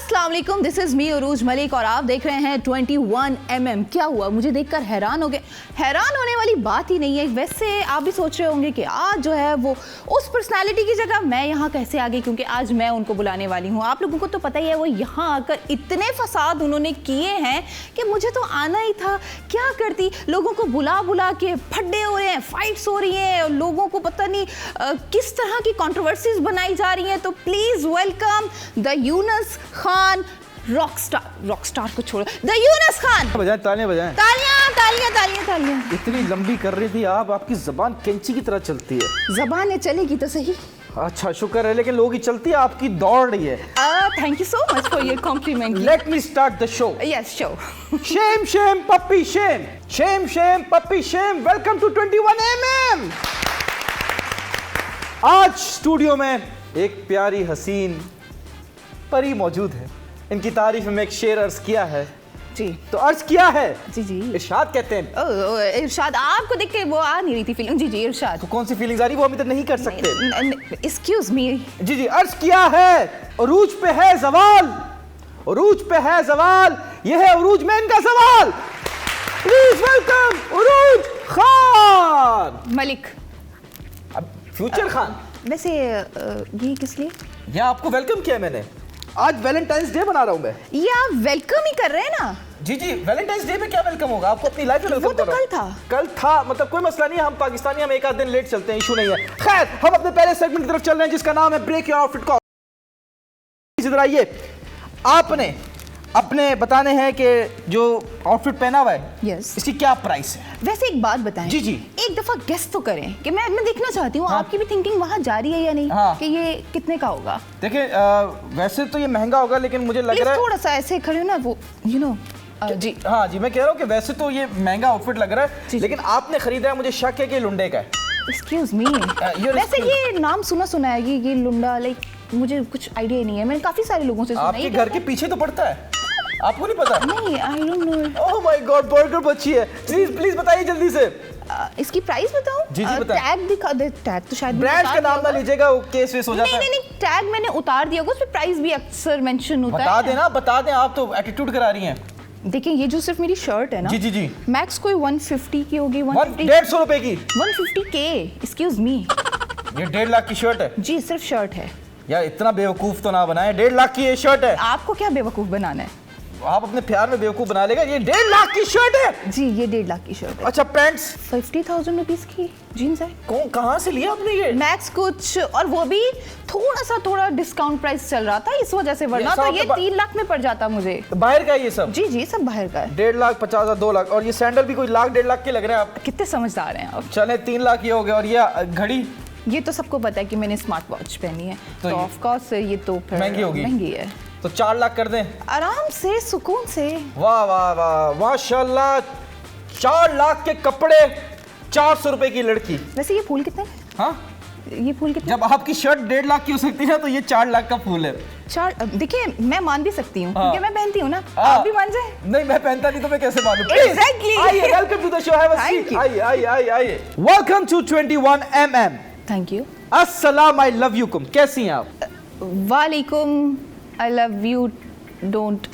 अस्सलाम वालेकुम, this is me उरूज मलिक और आप देख रहे हैं 21mm। क्या हुआ, मुझे देखकर हैरान हो गए? हैरान होने वाली बात ही नहीं है। वैसे आप भी सोच रहे होंगे कि आज जो है वो उस पर्सनालिटी की जगह मैं यहाँ कैसे आ गई, क्योंकि आज मैं उनको बुलाने वाली हूँ। आप लोगों को तो पता ही है, वो यहाँ आकर इतने फसाद उन्होंने किए हैं कि मुझे तो आना ही था। क्या करती, लोगों को बुला बुला के फड्डे हो रहे हैं, फाइट्स हो रही हैं, लोगों को पता नहीं किस तरह की कंट्रोवर्सीज बनाई जा रही हैं। तो please welcome the Yunus Khan Rockstar को छोड़ो, द यूनुस खान। बजाएं, तालियां बजाएं। तालियां तालियां तालियां तालियां। इतनी लंबी कर रही थी आप, आपकी जबान कैंची की तरह चलती है। जबान है, चलेगी तो सही। अच्छा शुक्र है, लेकिन लोगों की चलती है, आपकी दौड़ रही है। Thank you so much for your compliment. Let me start the show. Yes, show. Shame shame puppy shame, shame shame puppy shame. Welcome to 21mm। आज स्टूडियो में एक प्यारी हसीन परी मौजूद है। इनकी तारीफ में एक शेर अर्ज किया है जी। तो अर्ज किया है जी इरशाद कहते हैं। इरशाद, आपको देख के वो आ नहीं रही थी फीलिंग। जी इरशाद। तो कौन सी फीलिंग्स आ रही, वो हम इधर नहीं कर सकते। Excuse me. जी अर्ज किया है, उरूज पे है सवाल, उरूज पे है सवाल, यह है उरूज में इनका सवाल। प्लीज वेलकम उरूज खान मलिक। अब फ्यूचर खान। वैसे ये किस लिए? यहाँ आपको वेलकम किया मैंने। आज वैलेंटाइंस डे बना रहा हूँ मैं। ये आप वेलकम ही कर रहे हैं ना? जी वैलेंटाइंस डे पे क्या वेलकम होगा, आपको अपनी लाइफ में वेलकम वो तो कल था। मतलब कोई मसला नहीं है, हम पाकिस्तानी, हम एक आध दिन लेट चलते हैं, इशू नहीं है। खैर, हम अपने पहले सेगमेंट की तरफ चल रहे हैं जिसका नाम है ब्रेक योर आउटफिट कॉल। इधर आइए, आपने अपने बताने हैं कि जो आउटफिट पहना हुआ है, यस, इसकी क्या प्राइस है? वैसे एक बात बताएं। जी एक दफा गेस तो करें कि मैं देखना चाहती हूँ आपकी भी थिंकिंग वहाँ जा रही है या नहीं। कि ये कितने का होगा। देखिए वैसे तो ये महंगा होगा, लेकिन मुझे लग रहा है थोड़ा सा ऐसे खड़े हो ना, वो जी हाँ जी, मैं कह रहा हूँ कि वैसे तो ये महंगा आउटफिट लग रहा है, लेकिन आपने खरीदा है, मुझे शक है कि लुंडे का है। एक्सक्यूज मी, वैसे ये नाम सुना है, ये लुंडा, लाइक मुझे कुछ आइडिया नहीं है। मैंने काफी सारे लोगों से सुना। आपके घर के पीछे तो पड़ता है, आपको नहीं पता? नहीं, I don't know. Oh my God, burger बची है। प्लीज बताइए जल्दी से। इसकी प्राइस बताऊं? जी बताएं। टैग दिखा दे। टैग तो शायद ब्रांड का नाम ना लीजिएगा, वो केस वेस हो जाता है। नहीं, टैग मैंने उतार दिया होगा, उस पे प्राइस भी अक्सर मेंशन होता है। बता दें, आप तो एटीट्यूड करा रही हैं। देखिए, ये जो सिर्फ मेरी शर्ट है ना, जी मैक्स कोई 150 की होगी। 150 रुपए की? 150 के, एक्सक्यूज मी। ये 1.5 लाख की शर्ट है? जी, सिर्फ शर्ट है। यार इतना बेवकूफ तो ना बनाए, 1.5 लाख की ये शर्ट है। आपको क्या बेवकूफ बनाना है? आप अपने प्यार में बेवकूफ बना लेगा। ये 1.5 लाख की शर्ट है? जी, ये 1.5 लाख की शर्ट है। अच्छा, पैंट्स 50,000 रुपीज की जीन्स है। कहाँ से लिया आपने ये? मैक्स कुछ, और वो भी थोड़ा डिस्काउंट प्राइस चल रहा था इस वजह से, वरना तो ये 3 लाख में पड़ जाता मुझे। बाहर का ये सब? जी सब बाहर का है। 1.5 लाख 50,000 2 लाख, और ये सैंडल भी कोई 1.5 लाख के लग रहे हैं। आप कितने समझदार हैं आप। चले 3 लाख ये हो गए। और ये घड़ी? ये तो सबको पता है कि मैंने स्मार्ट वॉच पहनी है, तो ऑफ कोर्स ये तो फिर महंगी है। तो 4 लाख कर दें? आराम से, सुकून से। वाह वाह वाह, माशाल्लाह। 4 लाख के कपड़े, 400 रुपए की लड़की। वैसे ये फूल कितने? हाँ, ये फूल कितने? जब आपकी शर्ट 1.5 लाख की हो सकती है, तो ये 4 लाख का फूल है। देखिए, मैं मान भी सकती हूँ क्योंकि मैं पहनती हूँ ना। आप भी मान जाए। नहीं, मैं पहनता नहीं तो मैं कैसे मानूं? Exactly. आइए, welcome to the show. Have a seat. आइए। Welcome to 21mm। Thank you. अस्सलाम, आई लव यू कुम। कैसी हैं आप? वालेकुम, आई लव यू डोंट।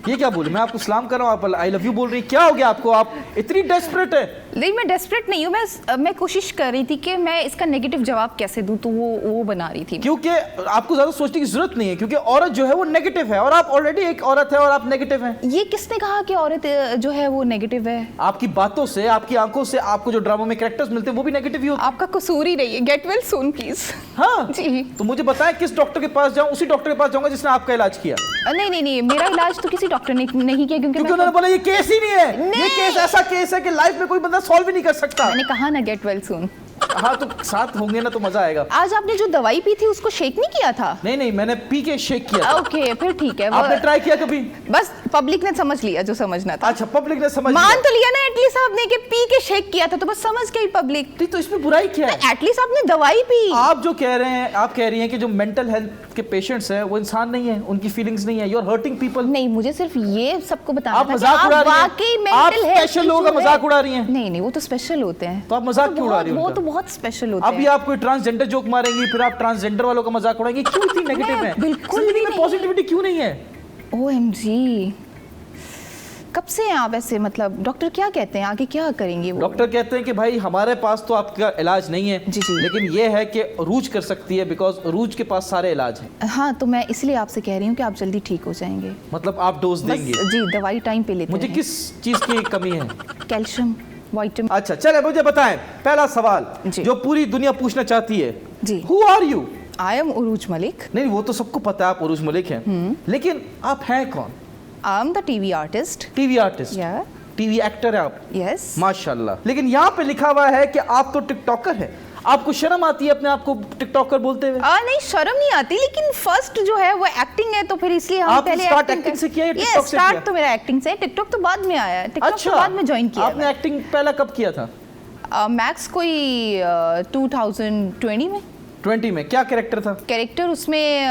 ये क्या बोले? मैं आपको सलाम कर रहा हूँ, आप आई लव यू बोल रही हैं। क्या हो गया आपको? आप इतनी डेस्परेट है? नहीं, मैं डेस्परेट नहीं हूँ। मैं कोशिश कर रही थी कि मैं इसका नेगेटिव जवाब कैसे दूं, तो वो बना रही थी। क्योंकि आपको ज्यादा सोचने की जरूरत नहीं है, क्योंकि औरत जो है वो नेगेटिव है, और आप ऑलरेडी एक औरत है और आप नेगेटिव हैं। ये किसने कहा कि औरत जो है वो नेगेटिव है? आपकी बातों से, आपकी आंखों से, आपको जो ड्रामों में कैरेक्टर्स मिलते हैं वो भी नेगेटिव ही होते हैं। आपका कसूर ही नहीं है। Gate well soon please. हाँ जी। तो मुझे बताएं, किस डॉक्टर के पास जाऊं? उसी डॉक्टर के पास जाऊंगा जिसने आपका इलाज किया। नहीं, मेरा इलाज तो किसी डॉक्टर ने नहीं किया, क्योंकि उन्होंने बोला ये केस ही नहीं है। ये केस ऐसा केस है कि लाइफ में कोई बंदा सॉल्व ही नहीं कर सकता। मैंने कहा ना, गेट वेल सून। हाँ, तो साथ होंगे ना तो मजा आएगा। आज आपने जो दवाई पी थी उसको शेक नहीं किया था? नहीं, मैंने पी के शेक किया। ओके, फिर ठीक है। आपने ट्राई किया कभी? बस पब्लिक ने समझ लिया जो समझना था। अच्छा, पब्लिक ने समझ मान लिया। तो लिया ना एटलीस्ट आपने कि पी के शेक किया था तो बस समझ गई पब्लिक। तो इसमें बुराई क्या है? एटलीस्ट आपने दवाई पी। आप जो कह रहे हैं, आप कह रही हैं कि जो मेंटल हेल्थ के पेशेंट्स हैं वो इंसान नहीं है, उनकी फीलिंग्स नहीं है, यू आर हर्टिंग पीपल। नहीं, मुझे सिर्फ ये सबको बताना आप था मजाक उड़ा रही हैं। वाकई आप मेंटल हेल्थ स्पेशल लोगों का मजाक उड़ा रही हैं। नहीं, वो तो स्पेशल होते हैं। तो आप मजाक क्यों उड़ा रही हैं वो उनका? तो बहुत स्पेशल होते अभी हैं। आप कोई ट्रांसजेंडर जोक मारेंगी, फिर आप ट्रांसजेंडर वालों का मजाक उड़ाएंगी, क्यों इतनी नेगेटिव है? बिल्कुल भी नहीं। पॉजिटिविटी क्यों नहीं है? OMG, कब से हैं आप ऐसे? मतलब डॉक्टर क्या कहते हैं, आगे क्या करेंगे वो? डॉक्टर कहते हैं कि भाई हमारे पास तो आपका इलाज नहीं है, जी, जी। लेकिन ये है कि अरूज कर सकती है, बिकॉज अरूज के पास सारे इलाज हैं। हाँ, तो मैं इसलिए आपसे कह रही हूँ कि आप जल्दी ठीक हो जाएंगे। मतलब आप डोज बस देंगे? जी, दवाई टाइम पे लेते मुझे रहें। किस चीज की कमी है? Calcium, vitamin. अच्छा, चले मुझे बताएं, पहला सवाल जी। जो पूरी दुनिया पूछना चाहती है, जी। Who are you? I am Urooj Malik. नहीं, वो तो सबको पता है आप उरूज मलिक हैं, लेकिन आप हैं कौन? I am the TV artist. TV artist, या टीवी एक्टर है आप? यस। माशाल्लाह। लेकिन यहाँ पे लिखा हुआ है कि आप तो टिकटॉकर हैं। आपको शर्म आती है अपने आप को टिकटॉकर बोलते हुए? नहीं, शर्म नहीं आती, लेकिन फर्स्ट जो है वो एक्टिंग है, तो फिर इसलिए हम आपने पहले start acting से किया या TikTok से स्टार्ट किया? तो मेरा एक्टिंग से है, टिकटॉक तो बाद में आया है। टिकटॉक अच्छा, तो बाद में ज्वाइन किया आपने एक्टिंग पहला कब किया था? मैक्स कोई 2020 में। 20 में क्या कैरेक्टर था? कैरेक्टर उसमें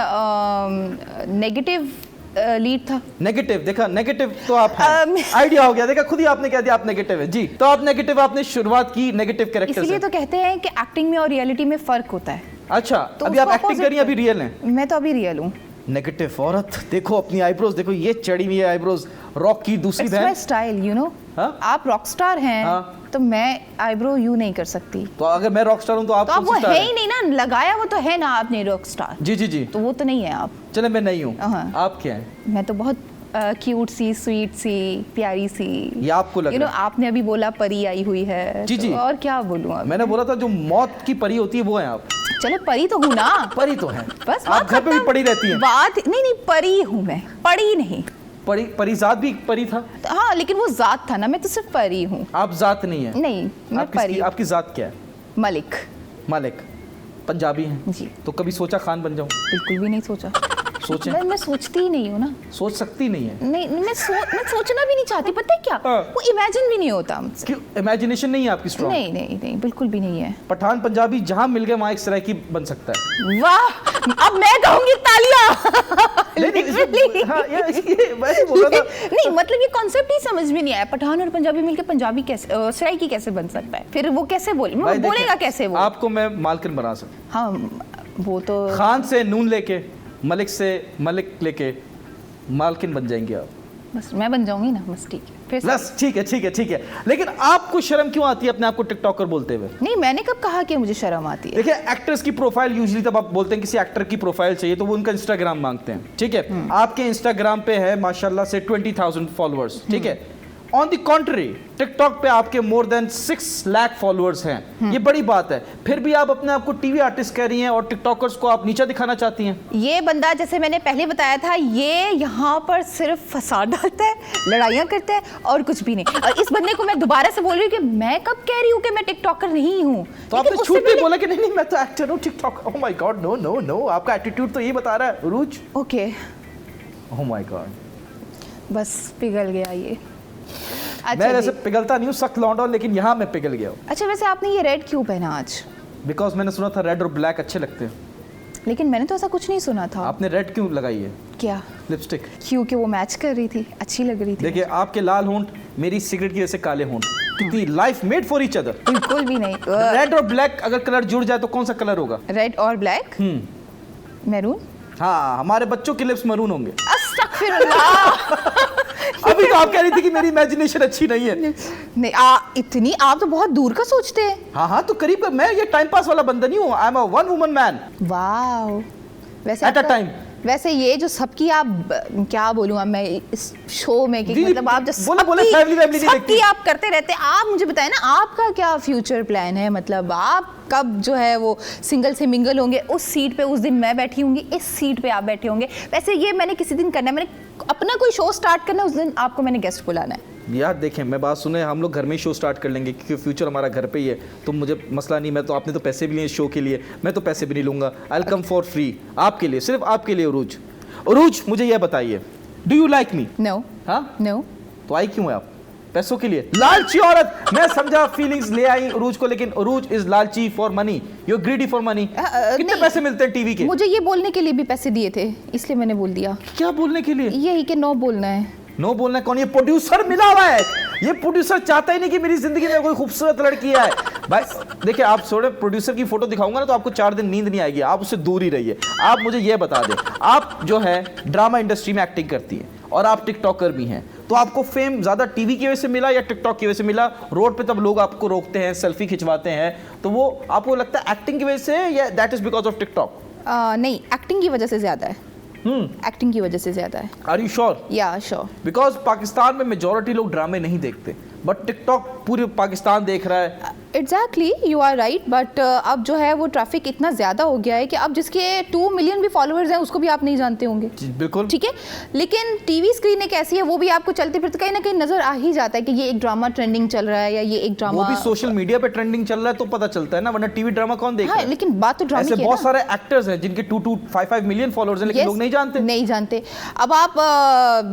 नेगेटिव लीड था। नेगेटिव? देखा, नेगेटिव तो आप हैं। आइडिया हो गया, देखा खुद ही आपने कह दिया आप नेगेटिव है जी। तो आप नेगेटिव, आपने शुरुआत की नेगेटिव कैरेक्टर इसलिए से। तो कहते हैं कि एक्टिंग में और रियलिटी में फर्क होता है। अच्छा, तो अभी आप उसको एक्टिंग करी, opposite अभी रियल हैं? मैं तो अभी रियल हूँ। नेगेटिव औरत, देखो अपनी आईब्रोज देखो, ये चढ़ी हुई है आईब्रोज, रॉक की दूसरी इट्स माय बहन। Style, you know. हाँ? आप रॉक स्टार हैं, हाँ। तो मैं आईब्रो यू नहीं कर सकती। तो अगर मैं रॉक स्टार हूँ तो आप तो आप कौन वो सी स्टार है हैं? ही नहीं ना, लगाया वो तो है ना आपने रॉक स्टार, जी जी जी। तो वो तो नहीं है आप। चले, मैं नहीं हूँ, हाँ। आप क्या हैं? मैं तो बहुत क्यूट सी, स्वीट सी, प्यारी सी। ये आपको लग यू नो, रहा है? आपने अभी बोला परी आई हुई है। जी, तो जी। और क्या बोलूँ अब? मैंने बोला था जो मौत की परी होती है वो है आप। चलो, परी तो हूँ ना। परी तो है, बस आप बात घर पे भी खत्म। पड़ी रहती हैं। बात नहीं, परी हूँ मैं, पड़ी नहीं। परी, परिजात भी परी था? तो हाँ, लेकिन वो जात था ना, मैं तो सिर्फ परी हूँ। आप जात नहीं है? नहीं, मैं आप परी। आपकी जात क्या है? मलिक। मालिक, पंजाबी हैं जी। तो कभी सोचा खान बन जाऊं? बिल्कुल भी नहीं सोचा। सोचें। मैं सोचती ही नहीं हूँ ना। सोच सकती नहीं है? नहीं, मैं सोचना भी नहीं चाहती, पता है क्या? हाँ। वो इमेजिन भी नहीं होता मुझसे। क्यों, इमेजिनेशन नहीं है आपकी स्ट्रॉन्ग? नहीं नहीं नहीं, बिल्कुल भी नहीं है। पठान पंजाबी जहां मिल गए वहां एक सराय की बन सकता है। वाह, अब मैं कहूंगी तालियां। हाँ, ये वैसे बोला था। नहीं, मतलब ये कॉन्सेप्ट ही समझ में नहीं आया। पठान और पंजाबी मिलके पंजाबी कैसे, सराइकी कैसे बन सकता है? फिर वो कैसे भाई बोलेगा देखिए, कैसे वो? आपको मैं मालकिन बना सकता। हाँ, वो तो खान से नून लेके, मलिक से मलिक लेके मालकिन बन जाएंगे आप। बस मैं बन जाऊंगी ना, बस ठीक है। फिर बस ठीक है, ठीक है, ठीक है। लेकिन आपको शर्म क्यों आती है अपने आप को टिकटॉकर बोलते हुए? नहीं, मैंने कब कहा कि मुझे शर्म आती है? देखिए, एक्टर्स की प्रोफाइल यूजुअली तब आप बोलते हैं किसी एक्टर की प्रोफाइल चाहिए तो वो उनका इंस्टाग्राम मांगते हैं, ठीक है? आपके इंस्टाग्राम पे है माशाल्लाह से 20,000 फॉलोअर्स, ठीक है? ऑन द कॉन्ट्री, टिकटॉक पे आपके मोर देन 6 लाख फॉलोअर्स हैं। ये बड़ी बात है। फिर भी आप अपने आप को टीवी आर्टिस्ट कह रही हैं और टिकटॉकर्स को आप नीचा दिखाना चाहती हैं। ये बंदा, जैसे मैंने पहले बताया था, ये यहाँ पर सिर्फ फसाद डालता है, लड़ाइयाँ करता है और कुछ भी नहीं। और इस बंदे को मैं दोबारा से बोल रही हूँ कि मैं कब कह रही हूँ कि मैं टिकटॉकर नहीं हूँ। तो आपने छूट के बोला कि नहीं नहीं मैं तो एक्टर हूँ TikTok. Oh my god, no no no, आपका एटीट्यूड तो ये बता रहा है उरूज। ओके, ओह माय गॉड, बस पिघल गया ये। मैं अच्छा वैसे जी। पिघलता नहीं हूँ, सख्त लौंडा हूँ, लेकिन यहाँ मैं पिघल गया हूँ। अच्छा, वैसे आपने ये रेड क्यों पहना आज? बिकॉज मैंने सुना था रेड और ब्लैक अच्छे लगते हैं। लेकिन मैंने तो ऐसा कुछ नहीं सुना था। आपने रेड क्यों लगाई है क्या? लिपस्टिक? क्योंकि वो मैच कर रही थी, अच्छी लग रही थी। देखिए, आपके लाल होंठ मेरी सिगरेट की वजह से काले होंठ, कितनी life made for each other. बिल्कुल भी नहीं। रेड और ब्लैक अगर कलर जुड़ जाए तो कौन सा कलर होगा? रेड और ब्लैक, मैरून। हाँ, हमारे बच्चों के लिप्स मरून होंगे। अस्तगफिरुल्लाह। अभी तो आप कह रही थी कि मेरी इमेजिनेशन अच्छी नहीं है। नहीं, इतनी आप तो बहुत दूर का सोचते हैं। हाँ हाँ, तो करीब मैं ये टाइम पास वाला बंदा नहीं हूँ। आई am a one woman man wow. वैसे एट अ आपका- टाइम। वैसे ये जो सबकी आप क्या बोलूँ अब मैं इस शो में कि जी, मतलब आप जो बोले family नहीं सबकी देखती। आप करते रहते हैं। आप मुझे बताएं ना, आपका क्या फ्यूचर प्लान है? मतलब आप कब जो है वो सिंगल से मिंगल होंगे? उस सीट पे उस दिन मैं बैठी होंगी, इस सीट पे आप बैठे होंगे। वैसे ये मैंने किसी दिन करना है, मैंने अपना कोई शो स्टार्ट करना है, उस दिन आपको मैंने गेस्ट बुलाना है। यार देखें, मैं बात सुने, हम लोग घर में ही शो स्टार्ट कर लेंगे क्योंकि फ्यूचर हमारा घर पे ही है। तो मुझे मसला नहीं, मैं तो, आपने तो पैसे भी लिए शो के लिए, मैं तो पैसे भी नहीं लूँगा। I will come for free, आपके लिए, सिर्फ आपके लिए। उरूज, मुझे यह बताइए, do you like me? No हाँ, नो। तो आई क्यों है आप? पैसों के लिए। लालची औरत। मैं समझा फीलिंग्स ले आई उरूज को, लेकिन उरूज इज लालची for money, you greedy for money. कितने नहीं, पैसे मिलते हैं टीवी के? मुझे ये बोलने के लिए भी पैसे दिए थे, इसलिए मैंने बोल दिया। क्या बोलने के लिए? यही कि नो बोलना है। नो बोलना है? कौन? ये प्रोड्यूसर मिला हुआ है। ये प्रोड्यूसर चाहता ही नहीं कि मेरी जिंदगी में कोई खूबसूरत लड़की आए। भाई देखिए, आप छोड़े, प्रोड्यूसर की फोटो दिखाऊंगा ना तो आपको 4 दिन नींद नहीं आएगी, आप उससे दूर ही रहिए। आप मुझे ये बता दें, आप जो है ड्रामा इंडस्ट्री में एक्टिंग करती हैं और आप टिकटॉकर भी हैं, तो आपको फेम ज्यादा टीवी की वजह से मिला या टिकटॉक की वजह से मिला? रोड पे तब लोग आपको रोकते हैं, सेल्फी खिंचवाते हैं, तो वो आपको लगता है एक्टिंग की वजह से या that is because of TikTok? नहीं, एक्टिंग की वजह से ज्यादा है। एक्टिंग की वजह से ज्यादा है। Are you sure? Yeah sure. Because Pakistan में मेजॉरिटी लोग ड्रामे नहीं देखते, बट टिकटॉक पूरे पाकिस्तान देख रहा है। Exactly, you are right, but अब जो है वो ट्रैफिक इतना ज़्यादा हो गया है कि अब जिसके 2 मिलियन भी फॉलोअर्स हैं उसको भी आप नहीं जानते होंगे। बिल्कुल ठीक है, लेकिन टीवी स्क्रीन एक ऐसी है, वो भी आपको चलते फिरते कहीं ना कहीं नजर आ ही जाता है कि ये एक ड्रामा ट्रेंडिंग चल रहा है या ये एक ड्रामा, वो भी सोशल मीडिया पे ट्रेंडिंग चल रहा है तो पता चलता है ना, वरना टीवी ड्रामा कौन देख रहा है? लेकिन बात तो ड्रामे ऐसे की है बहुत ना। सारे एक्टर्स हैं जिनके 2 5 मिलियन फॉलोअर्स हैं, लेकिन लोग नहीं जानते। नहीं जानते। अब आप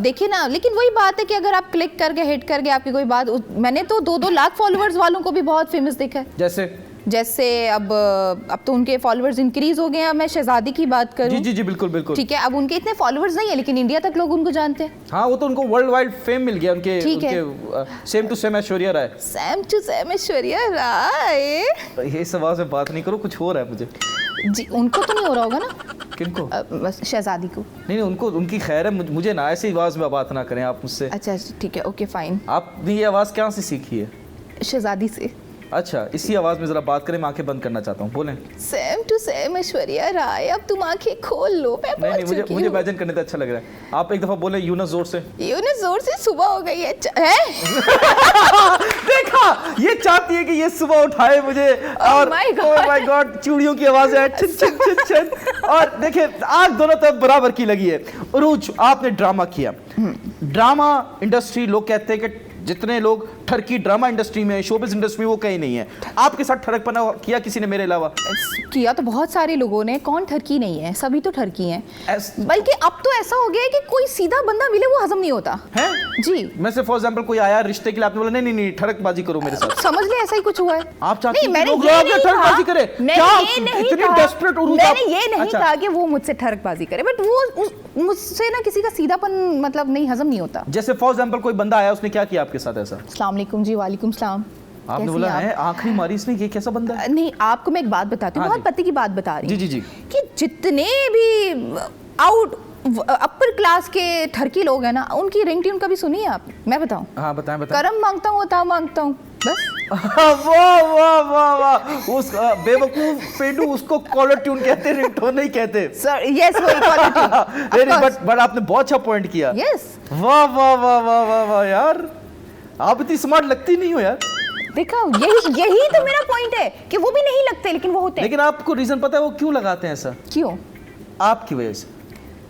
देखिए ना, लेकिन वही बात है कि अगर आप क्लिक करके हिट करके आपकी कोई बात, मैंने तो 2-2 लाख फॉलोअर्स वालों को भी बहुत फेमस देखा है। जैसे अब तो उनके फॉलोअर्स इंक्रीज हो गए हैं। अब मैं शहजादी की बात करूं, जी बिल्कुल बिल्कुल, ठीक है, अब उनके इतने फॉलोअर्स नहीं है लेकिन इंडिया तक लोग उनको जानते हैं। हाँ, वो तो उनको वर्ल्ड वाइड फेम मिल गया उनके, ठीक है। Same to same Aishwarya Rai. Same to same Aishwarya Rai. ये इस आवाज में बात नहीं करो, कुछ हो रहा है मुझे। जी, उनको तो नहीं हो रहा होगा ना? किनको? बस शहजादी को। नहीं, उनको, उनकी खैर है, मुझे ना ऐसी आवाज में बात ना करें आप मुझसे। अच्छा ठीक है, ओके फाइन। आपने ये आवाज कहाँ से सीखी है? शहजादी से। अच्छा, इसी आवाज में जरा बात करें, मैं आंखें बंद करना चाहता हूँ, बोलें। सेम टू सेम ऐश्वर्या राय, अब तुम आंखें खोल लो। नहीं, मुझे इमेजिन करने तो अच्छा लग रहा है। आप एक दफा बोले यूनस जोर से। यूनस जोर से। सुबह हो गई है। देखा, ये चाहती है कि ये सुबह उठाए मुझे, और ओह माय गॉड, चूड़ियों की आवाज है छिन छिन छिन छिन। और देखिए, आग दोनों तरफ बराबर की लगी है। उरूज, आपने ड्रामा किया। ड्रामा इंडस्ट्री, लोग कहते हैं कि जितने लोग ठरकी ड्रामा इंडस्ट्री में, शोबिज इंडस्ट्री में, वो कहीं नहीं है। आपके साथ ठरकपना किया किसी ने मेरे अलावा? किया तो बहुत सारे लोगों ने, कौन ठरकी नहीं है, सभी तो ठरकी हैं। बल्कि अब तो ऐसा हो गया है कि कोई सीधा बंदा मिले वो हजम नहीं होता है जी। मैं से फॉर एग्जांपल कोई आया रिश्ते के लिए, आपने बोला नहीं नहीं ठरकबाजी करो मेरे साथ, समझ ले ऐसा ही कुछ हुआ है। आप चाहते हैं लोग ठरकबाजी करे? मैंने ये नहीं कहा कि वो मुझसे ठरकबाजी करे, बट वो मुझसे ना किसी का सीधापन मतलब नहीं, हजम नहीं होता। जैसे फॉर एग्जांपल कोई बंदा आया, उसने क्या किया आपके साथ ऐसा? अस्सलाम वालेकुम जी। वालेकुम सलाम। आपने बोला है आखिरी मारी इसने, ये कैसा बंदा है? नहीं, आपको मैं एक बात बताती हूँ, बहुत पति की बात बता रही हूँ। जी कि जितने भी आउट अपर क्लास के ठरकी लोग हैं ना, उनकी रिंगटोन कभी सुनी है आप? मैं बताऊं? हाँ बताएं। करम मांगता हूँ, था मांगता हूँ, बस। वाह वाह वाह वाह, उस बेवकूफ पेडू, उसको कॉलर ट्यून कहते हैं, रिंगटोन नहीं कहते। सर यस, वही कॉलर ट्यून। बट आपने बहुत अच्छा पॉइंट किया। यस। वाह वाह वाह वाह वाह वाह यार, आप इतनी स्मार्ट लगती नहीं हो यार। देखा, यही तो मेरा पॉइंट है कि वो भी नहीं लगते लेकिन वो होते हैं। लेकिन आपको रीजन पता है वो क्यों लगाते हैं ऐसा? क्यों? आपकी वजह से।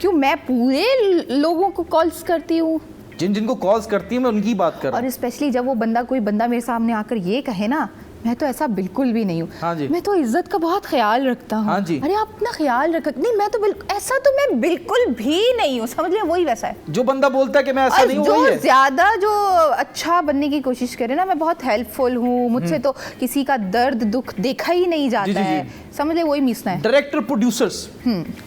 क्यों? मैं पूरे लोगों को कॉल्स करती हूँ, जिनको कॉल्स करती है मैं उनकी बात कर रहा हूँ। और स्पेशली जब वो बंदा, कोई बंदा मेरे सामने आकर ये कहे ना, मैं तो ऐसा बिल्कुल भी नहीं हूँ। हाँ जी। मैं तो इज्जत का बहुत ख्याल रखता हूँ। हाँ जी। अरे आप अपना ख्याल रख। नहीं, मैं तो ऐसा तो मैं बिल्कुल भी नहीं हूँ, समझ लिया, वही वैसा है। जो बंदा बोलता है कि मैं ऐसा नहीं हूँ, जो ज्यादा जो अच्छा बनने की कोशिश करे ना, मैं बहुत हेल्पफुल हूँ, मुझसे तो किसी का दर्द दुख देखा ही नहीं जाता है, समझ ले, वही मिसना है। डायरेक्टर प्रोड्यूसर्स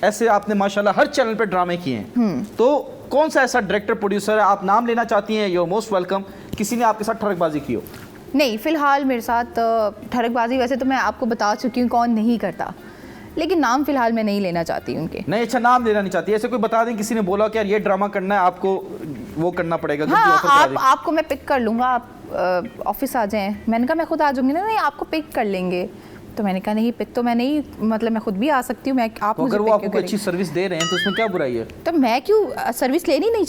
ऐसे आपने माशाल्लाह हर चैनल पे ड्रामे किए हैं, तो कौन सा ऐसा डायरेक्टर प्रोड्यूसर है आप नाम लेना चाहती हैं? You are most welcome. किसी ने आपके साथ ठरकबाजी की हो? नहीं, फिलहाल मेरे साथ ठरकबाजी वैसे तो मैं आपको बता चुकी हूँ कौन नहीं करता, लेकिन नाम फिलहाल मैं नहीं लेना चाहती उनके। नहीं, अच्छा, नाम लेना नहीं चाहती, ऐसे कोई बता दें किसी ने बोला कि यार ये ड्रामा करना है, आपको वो करना पड़ेगा। हाँ, आपको मैं पिक कर लूँगा, आप ऑफिस आ जाएं। मैंने कहा मैं खुद आ जाऊँगी ना। नहीं, आपको पिक कर लेंगे। तो मैंने कहा नहीं, पिक तो मैं नहीं, मतलब मैं खुद भी आ सकती हूँ। आप अगर वो आपको अच्छी सर्विस दे रहे हैं तो उसमें क्या बुराई है? तो मैं क्यों सर्विस लेनी नहीं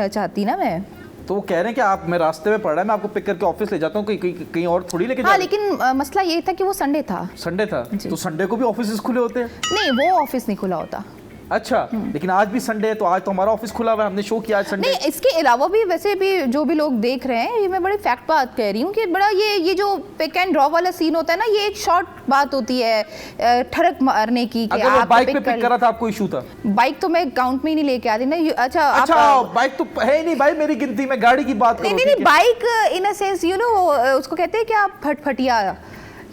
चाहती ना मैं। तो वो कह रहे हैं कि आप, मैं रास्ते में पड़ रहा है, मैं आपको पिक करके ऑफिस ले जाता हूँ, कहीं और थोड़ी लेके हाँ, लेकिन मसला ये था कि वो संडे था। संडे था तो संडे को भी ऑफिस खुले होते हैं? नहीं, वो ऑफिस नहीं खुला होता। अच्छा, लेकिन आज भी संडे है तो आज तो हमारा ऑफिस खुला हुआ है, हमने शो किया आज संडे। नहीं, इसके अलावा भी वैसे भी जो भी लोग देख रहे हैं, ये मैं बड़ी फैक्ट बात कह रही हूँ कि बड़ा ये जो पिक एंड ड्रॉप वाला सीन होता है ना, ये एक शॉर्ट बात होती है ठड़क मारने की कि अगर वो आप बाइक पे पिक करा था आपको इशू था? बाइक तो मैं काउंट में ही नहीं लेके आती ना। अच्छा, बाइक तो है ही नहीं भाई मेरी गिनती में, गाड़ी की बात करो। नहीं, bike in a sense you know, उसको कहते हैं क्या, फटफटिया,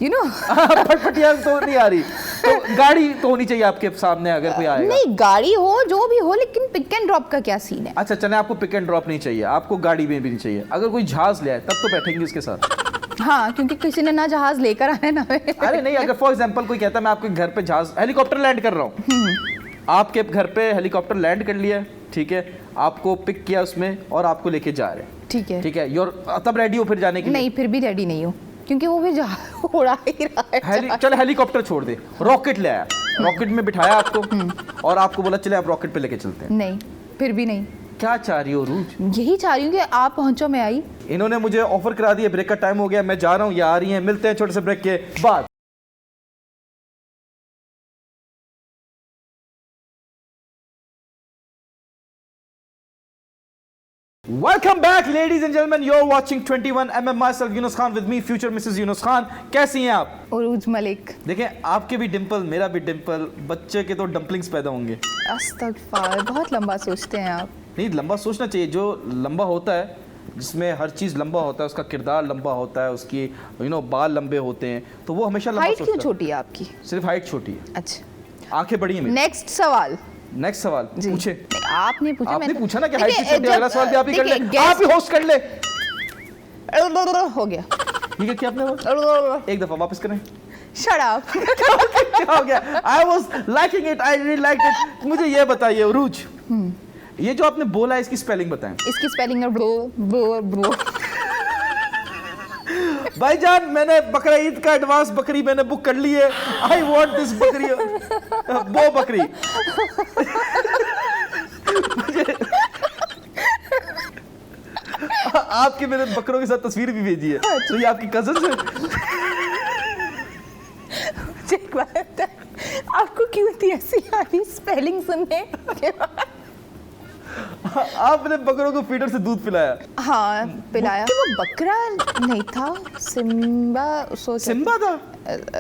यू नो। फटफटिया तो नहीं आ रही, तो गाड़ी तो होनी चाहिए आपके सामने अगर कोई आएगा। नहीं, गाड़ी हो जो भी हो, लेकिन पिक एंड ड्रॉप का क्या सीन है? अच्छा चले, आपको पिक एंड ड्रॉप नहीं चाहिए, आपको गाड़ी में भी नहीं चाहिए, अगर कोई जहाज ले आए तब तो बैठेंगे उसके साथ। हाँ, क्योंकि किसी ने ना जहाज लेकर आना है ना। अरे नहीं, अगर फॉर एग्जांपल कोई कहता है मैं आपके घर पे जहाज हेलीकॉप्टर लैंड कर रहा हूँ, आपके घर पे हेलीकॉप्टर लैंड कर लिया, ठीक है, आपको पिक किया उसमें और आपको लेके जा रहे हैं, ठीक है, ठीक है, योर तब रेडी हो फिर जाने के लिए? नहीं, फिर भी रेडी नहीं हूँ, क्योंकि वो भी उड़ा ही रहा है। चल हेलीकॉप्टर छोड़ दे, रॉकेट ले आया, रॉकेट में बिठाया आपको और आपको बोला चले आप रॉकेट पे लेके चलते हैं। नहीं, फिर भी नहीं। क्या चाह रही हो रूज? यही चाह रही हूँ कि आप पहुंचो, मैं आई। इन्होंने मुझे ऑफर करा दिया, ब्रेक का टाइम हो गया, मैं जा रहा हूँ, ये आ रही हैं, मिलते हैं छोटे से ब्रेक के बाद। Welcome back, ladies and gentlemen. You're watching 21mm. Myself, Yunus Khan, with me, future Mrs. Yunus Khan. कैसी हैं आप? उरूज मलिक। देखें, आपके भी डिंपल, मेरा भी डिंपल, बच्चे के तो डम्पलिंग्स पैदा होंगे। अस्तगफार, बहुत लंबा सोचते हैं आप। नहीं, लंबा सोचना चाहिए। जो लंबा होता है, जिसमें हर चीज़ लंबा होता है, उसका किरदार लंबा होता है, उसकी बाल लंबे होते हैं, तो वो हमेशा लंबा हाइट सोचता है। क्यों छोटी है आपकी? सिर्फ हाइट छोटी है, अच्छा, आंखें बड़ी हैं मेरी। नेक्स्ट सवाल। नेक्स्ट सवाल पूछे। आपने पूछा, आपने मैं पूछा ना कि हाइट किस छोटी है, अगला सवाल भी आप ही कर ले, आप ही होस्ट कर ले। हो गया। ठीक है, क्या आपने एक दफा वापस करें? Shut up. क्या हो गया? I was liking it, I really liked it. मुझे ये बताइए उरूज, ये जो आपने बोला है इसकी स्पेलिंग बताएं। इसकी स्पेलिंग है ब्रो ब्रो ब्रो। भाईजान, मैंने बकरा ईद का एडवांस बकरी मैंने बुक कर ली है। आई वॉन्ट दिस बकरी, वो बकरी। आपके मेरे बकरों के साथ तस्वीर भी भेजी है, तो ये आपकी कजन है? एक बात है, आपको क्यों थी ऐसी यारी स्पेलिंग सुनने के बाद? आपने बकरों को फीडर से दूध पिलाया? हाँ, पिलाया। वो बकरा नहीं था, सिम्बा। सिम्बा था?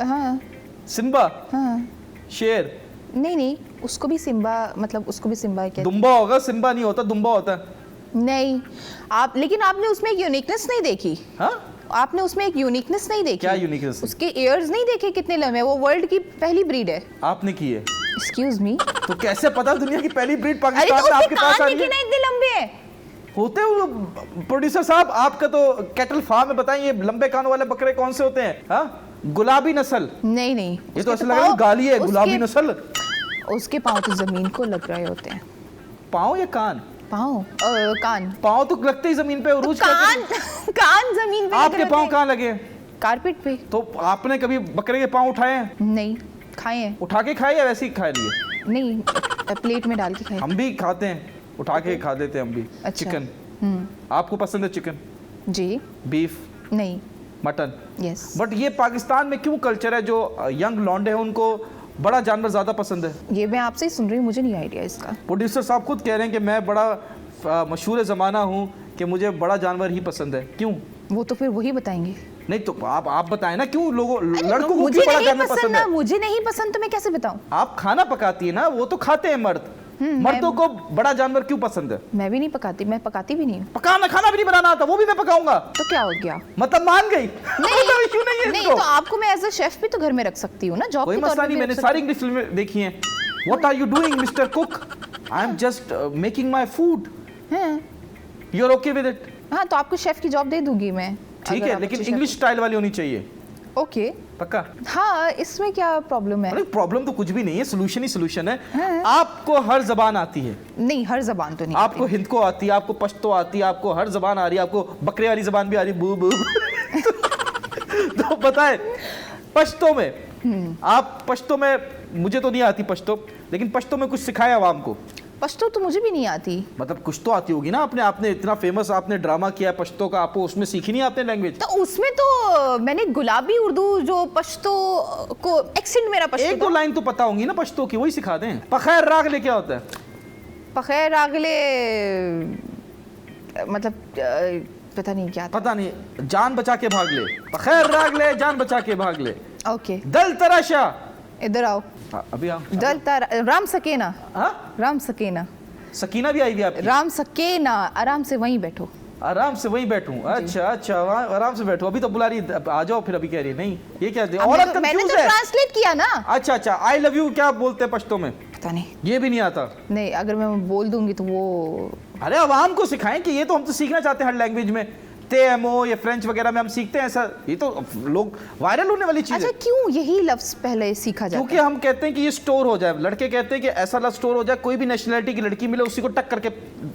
हाँ। सिम्बा? हाँ। शेर? नहीं, उसको भी सिम्बा, मतलब उसको भी सिम्बा कहते हैं। दुम्बा होगा, सिम्बा नहीं होता, दुम्बा होता है। नहीं, लेकिन आपने उसमें एक यूनिकनेस नहीं देखी। हाँ? आपने उसमें एक यूनिकनेस नहीं देखी। क्या यूनिकनेस? उसके ईयर्स नहीं देखे कितने लंबे, वो वर्ल्ड की पहली ब्रीड है। आपने की है? एक्सक्यूज मी, तो कैसे पता दुनिया की पहली ब्रीड पाकिस्तान में आपके पास आ रही है? इतने लंबे हैं होते हो प्रोड्यूसर साहब, आपका तो कैटल फार्म में, बताइए लंबे कानों वाले बकरे कौन से होते हैं? हाँ, गुलाबी नस्ल? नहीं, ये तो ऐसा लग रहा है गाली है, गुलाबी नस्ल। उसके पाँव तो जमीन को लग रहे होते हैं। पाँव या कान? पाँव, कान। पाँव तो लगते ही जमीन पे, उरूज कान जमीन पे। आपके पाँव कहाँ लगे? कारपेट पे। तो आपने कभी बकरे के पाँव उठाए हैं? नहीं, खाए हैं। उठा के खाए या वैसे ही खा लिए? नहीं, प्लेट में डाल के खाए। हम भी खाते हैं, उठा के खा देते हैं हम भी। अच्छा। चिकन, आपको पसंद है चिकन? जी। बीफ? नहीं। मटन? यस। बट ये पाकिस्तान में क्यों कल्चर है जो यंग लौंडे हैं उनको बड़ा जानवर ज्यादा पसंद है? ये मैं आपसे ही सुन रही हूँ, मुझे नहीं आइडिया इसका। प्रोड्यूसर साहब खुद कह रहे हैं कि मैं बड़ा मशहूर ज़माना हूँ कि मुझे बड़ा जानवर ही पसंद है। क्यों? वो तो फिर वही बताएंगे। नहीं तो आप बताएं ना, क्यों लोगों लड़कों को मुझे क्यों बड़ा नहीं जानवर पसंद है? मुझे नहीं पसंद तो मैं कैसे बताऊं? आप खाना पकाती है ना, वो तो खाते हैं मर्द। मर्दों को बड़ा जानवर क्यों पसंद है? मैं भी नहीं पकाती, मैं पकाती भी नहीं हूँ। पकाना खाना भी नहीं बनाना आता, वो भी मैं पकाऊंगा। तो क्या हो गया? मतलब मान गई? नहीं, इशू नहीं है नहीं, इसको। तो आपको मैं एज अ शेफ भी तो घर में रख सकती हूँ ना, जॉब कोई मसला नहीं, मैंने सारी इंग्लिश फिल्में देखी हैं। What are you doing mister Cook? I am just making my food. You are okay with it? हाँ, तो आपको शेफ की जॉब दे दूंगी मैं। ठीक है, लेकिन इंग्लिश स्टाइल वाली होनी चाहिए। ओके, पक्का? हाँ, इसमें क्या प्रॉब्लम है? अरे प्रॉब्लम तो कुछ भी नहीं है, सोल्यूशन ही सोल्यूशन है। आपको हर जबान आती है? नहीं, हर जबान तो नहीं आपको हिंद को आती है, आपको पश्तो आती है, आपको हर जबान आ रही है, आपको बकरे वाली जबान भी आ रही है, बू बू। तो बताएं पश्तो में, आप पश्तो में, मुझे तो नहीं आती पश्तो, लेकिन पश्तो में कुछ सिखाएं आवाम को। पश्तो तो मुझे भी नहीं आती। मतलब कुछ तो आती होगी ना, आपने इतना फेमस आपने ड्रामा किया है पश्तो का, आपको उसमें सीखी नहीं आपने लैंग्वेज? तो उसमें तो मैंने गुलाबी उर्दू जो पश्तो को एक्सेंट मेरा पश्तो एक दो लाइन तो पता होंगी ना पश्तो की, वही सिखा दें। पखैर रागले क्या होता है? पखैर रागले मतलब पता नहीं क्या था। पता नहीं, जान बचा के भाग ले। पखैर रागले जान बचा के भाग ले। ओके दल तराशा, इधर आओ। अभी आओ। दल तर राम सकेना। हाँ? राम सकेना। सकीना भी आई हुई आपकी? राम सकेना, आराम से वहीं बैठो। आराम से वहीं बैठूं? अच्छा वहाँ आराम से बैठो। अभी तो बुला रही है, आ जाओ, फिर अभी कह रही है नहीं, ये क्या औरत मैंने कंफ्यूज तो है। ट्रांसलेट किया ना। अच्छा आई लव यू क्या बोलते हैं पश्तो में? पता नहीं, ये भी नहीं आता? नहीं अगर मैं बोल दूंगी तो वो। अरे आवाम को सिखाएं कि ये तो हम तो सीखना चाहते हैं हर लैंग्वेज में। तेमो या फ्रेंच वगैरह में हम सीखते हैं ऐसा, ये तो लोग वायरल होने वाली चीज अच्छा है। क्यों यही लफ्ज पहले सीखा जाता क्योंकि हम कहते हैं कि ये स्टोर हो जाए, लड़के कहते हैं कि ऐसा लफ्ज स्टोर हो जाए, कोई भी नेशनलिटी की लड़की मिले उसी को टक करके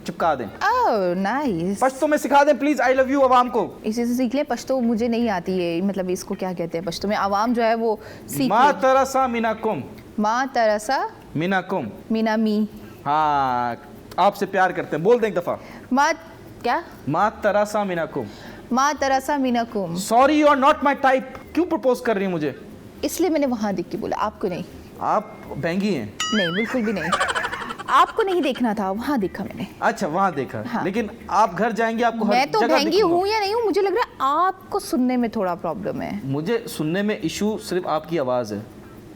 चिपका दें। Oh nice. पश्तो में सिखा दें प्लीज, आई लव यू आवाम को। इसी से सीख ले। पश्तो मुझे नहीं आती है, मतलब इसको क्या कहते हैं पश्तो में, आवाम जो है वो सीख माँ ले। तरसा मिनाकुम। माँ तरसा मिनाकुम, मिनामी। हाँ आपसे प्यार करते हैं, बोल दें एक दफा। माँ क्या? माँ तरसा मिनाकुम। माँ तरसा मिनाकुम। Sorry you are not my type. क्यों प्रपोज कर रही है मुझे? इसलिए मैंने वहां देख के बोला, आपको नहीं। आप बैंगी हैं? नहीं बिल्कुल भी नहीं। आपको नहीं देखना था, वहां देखा मैंने। अच्छा वहां देखा। हाँ। लेकिन आप घर जाएंगे आपको हर मैं तो जगह महंगी दिखूंगा। हूँ या नहीं हूँ, मुझे लग रहा है आपको सुनने में थोड़ा प्रॉब्लम है। मुझे सुनने में इशू सिर्फ आपकी आवाज़ है,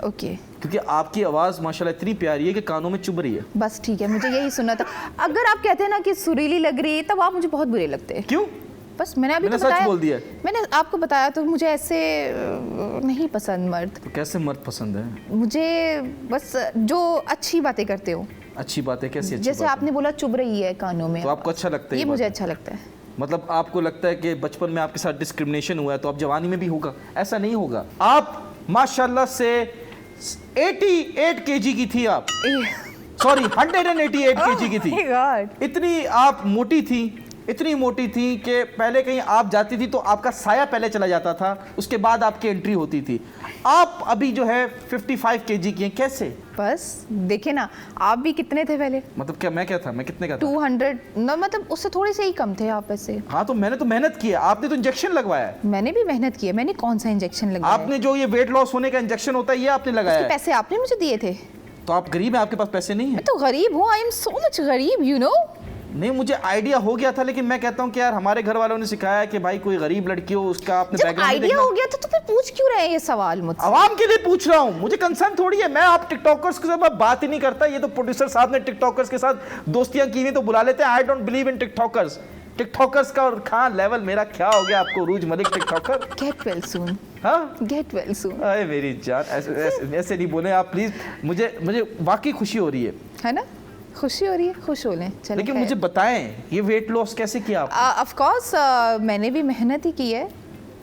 ओके क्योंकि आपकी आवाज़ माशाल्लाह इतनी प्यारी है कि कानों में चुभ रही है। बस ठीक है, मुझे यही सुनना था। अगर आप कहते हैं ना कि सुरीली लग रही है, तब आप मुझे बहुत बुरे लगते हैं। क्यों? बस मैंने अभी मैंने तो सच बताया, बोल दिया। मैंने आपको बताया तो मुझे ऐसे नहीं पसंद मर्द। तो कैसे मर्द पसंद है? मुझे बस जो अच्छी बातें करते हो। अच्छी बात है, कैसी अच्छी जैसे बात आपने बोला चुभ रही है कानों में, है? तो आपको अच्छा लगता है ये बात? मुझे अच्छा लगता है। मतलब आपको लगता है कि बचपन में आपके साथ डिस्क्रिमिनेशन हुआ है तो अब जवानी में भी होगा? ऐसा नहीं होगा। आप माशाल्लाह से 88 केजी की थी आप, सॉरी 188 केजी की थी। Oh my God. इतनी आप मोटी थी, इतनी मोटी थी कि पहले कहीं आप जाती थी तो आपका साया पहले चला जाता था, उसके बाद आपकी एंट्री होती थी। आप अभी जो है 55 केजी की हैं, कैसे? बस देखे ना, आप भी कितने थे पहले? मतलब क्या मैं क्या था, मैं कितने का था? 200 न, मतलब उससे थोड़े से ही कम थे आप वैसे। हाँ तो मैंने तो मेहनत की है, आपने तो इंजेक्शन लगवाया है। मैंने भी मेहनत की है। मैंने कौन सा इंजेक्शन लगाया? आपने जो ये वेट लॉस होने का इंजेक्शन होता है ये आपने लगाया उसके है। पैसे आपने मुझे दिए थे। तो आप गरीब हैं, आपके पास पैसे नहीं है? मैं तो गरीब हूँ, आई एम सो मच गरीब, यू नो। नहीं मुझे आइडिया हो गया था, लेकिन मैं कहता हूँ कि यार हमारे घर वालों ने सिखाया है कि भाई कोई गरीब लड़की हो उसका आपने जब बैकग्राउंड आइडिया हो गया तो फिर पूछ क्यों रहे हैं ये सवाल मुझसे? आवाम के लिए पूछ रहा हूँ, मुझे कंसर्न थोड़ी है। मैं आप टिकटॉकर्स के साथ बात ही नहीं करता, ये तो प्रोड्यूसर साहब ने टिकटॉकर्स के साथ दोस्तियां की हुई तो बुला लेते हैं। I don't believe in TikTokers. TikTokers का और कहाँ लेवल मेरा क्या हो गया आपको Urooj Malik TikToker? Get well soon. हाँ गेट वेल सून। अरे मेरी जान, ऐसे नहीं बोले आप प्लीज। मुझे वाकई खुशी हो रही है ना, खुशी हो रही है, खुश हो लें। चलो लेकिन मुझे बताएं ये वेट लॉस कैसे किया आप? ऑफ कोर्स मैंने भी मेहनत ही की है।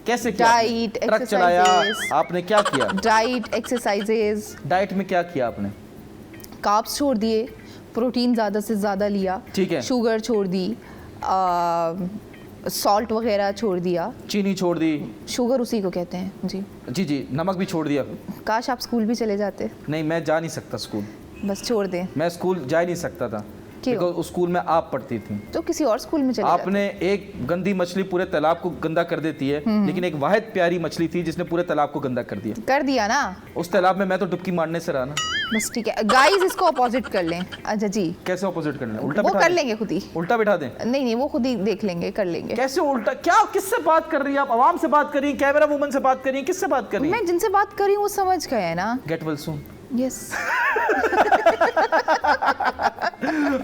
कैसे किया? डाइट, ट्रक चलाया एक्सरसाइजेस। आपने? क्या किया? Diet, exercises. डाइट में क्या किया आपने? कार्ब्स छोड़ दिए, प्रोटीन ज़्यादा से ज़्यादा लिया, ठीक है। शुगर छोड़ दी, सॉल्ट वगैरह छोड़ दिया। चीनी छोड़ दी? शुगर उसी को कहते हैं जी। जी नमक भी छोड़ दिया? काश आप स्कूल भी चले जाते। नहीं मैं जा नहीं सकता स्कूल, बस छोड़ दें। मैं स्कूल जा ही नहीं सकता था क्यों? बिकॉज उस स्कूल में आप पढ़ती थी। तो किसी और स्कूल में चले आपने एक गंदी मछली पूरे तालाब को गंदा कर देती है, लेकिन एक वाहिद प्यारी मछली थी जिसने पूरे तालाब को गंदा कर दिया। कर दिया ना। उस तालाब में मैं तो डुबकी मारने से रहा ना। बस ठीक है गाइस, इसको अपोजिट कर लें। अच्छा जी, कैसे ऑपोजिट करना है? उल्टा वो बिठा कर दें? लेंगे खुद ही। उल्टा बिठा दें? नहीं नहीं, वो खुद ही देख लेंगे, कर लेंगे। कैसे उल्टा? क्या किससे बात कर रही है आप? आवाम से बात कर रही है, कैमरा वुमन से बात कर रही है, किससे बात कर रही है? मैं जिनसे बात कर रही हूँ वो समझ गए हैं ना। Get well soon. Yes.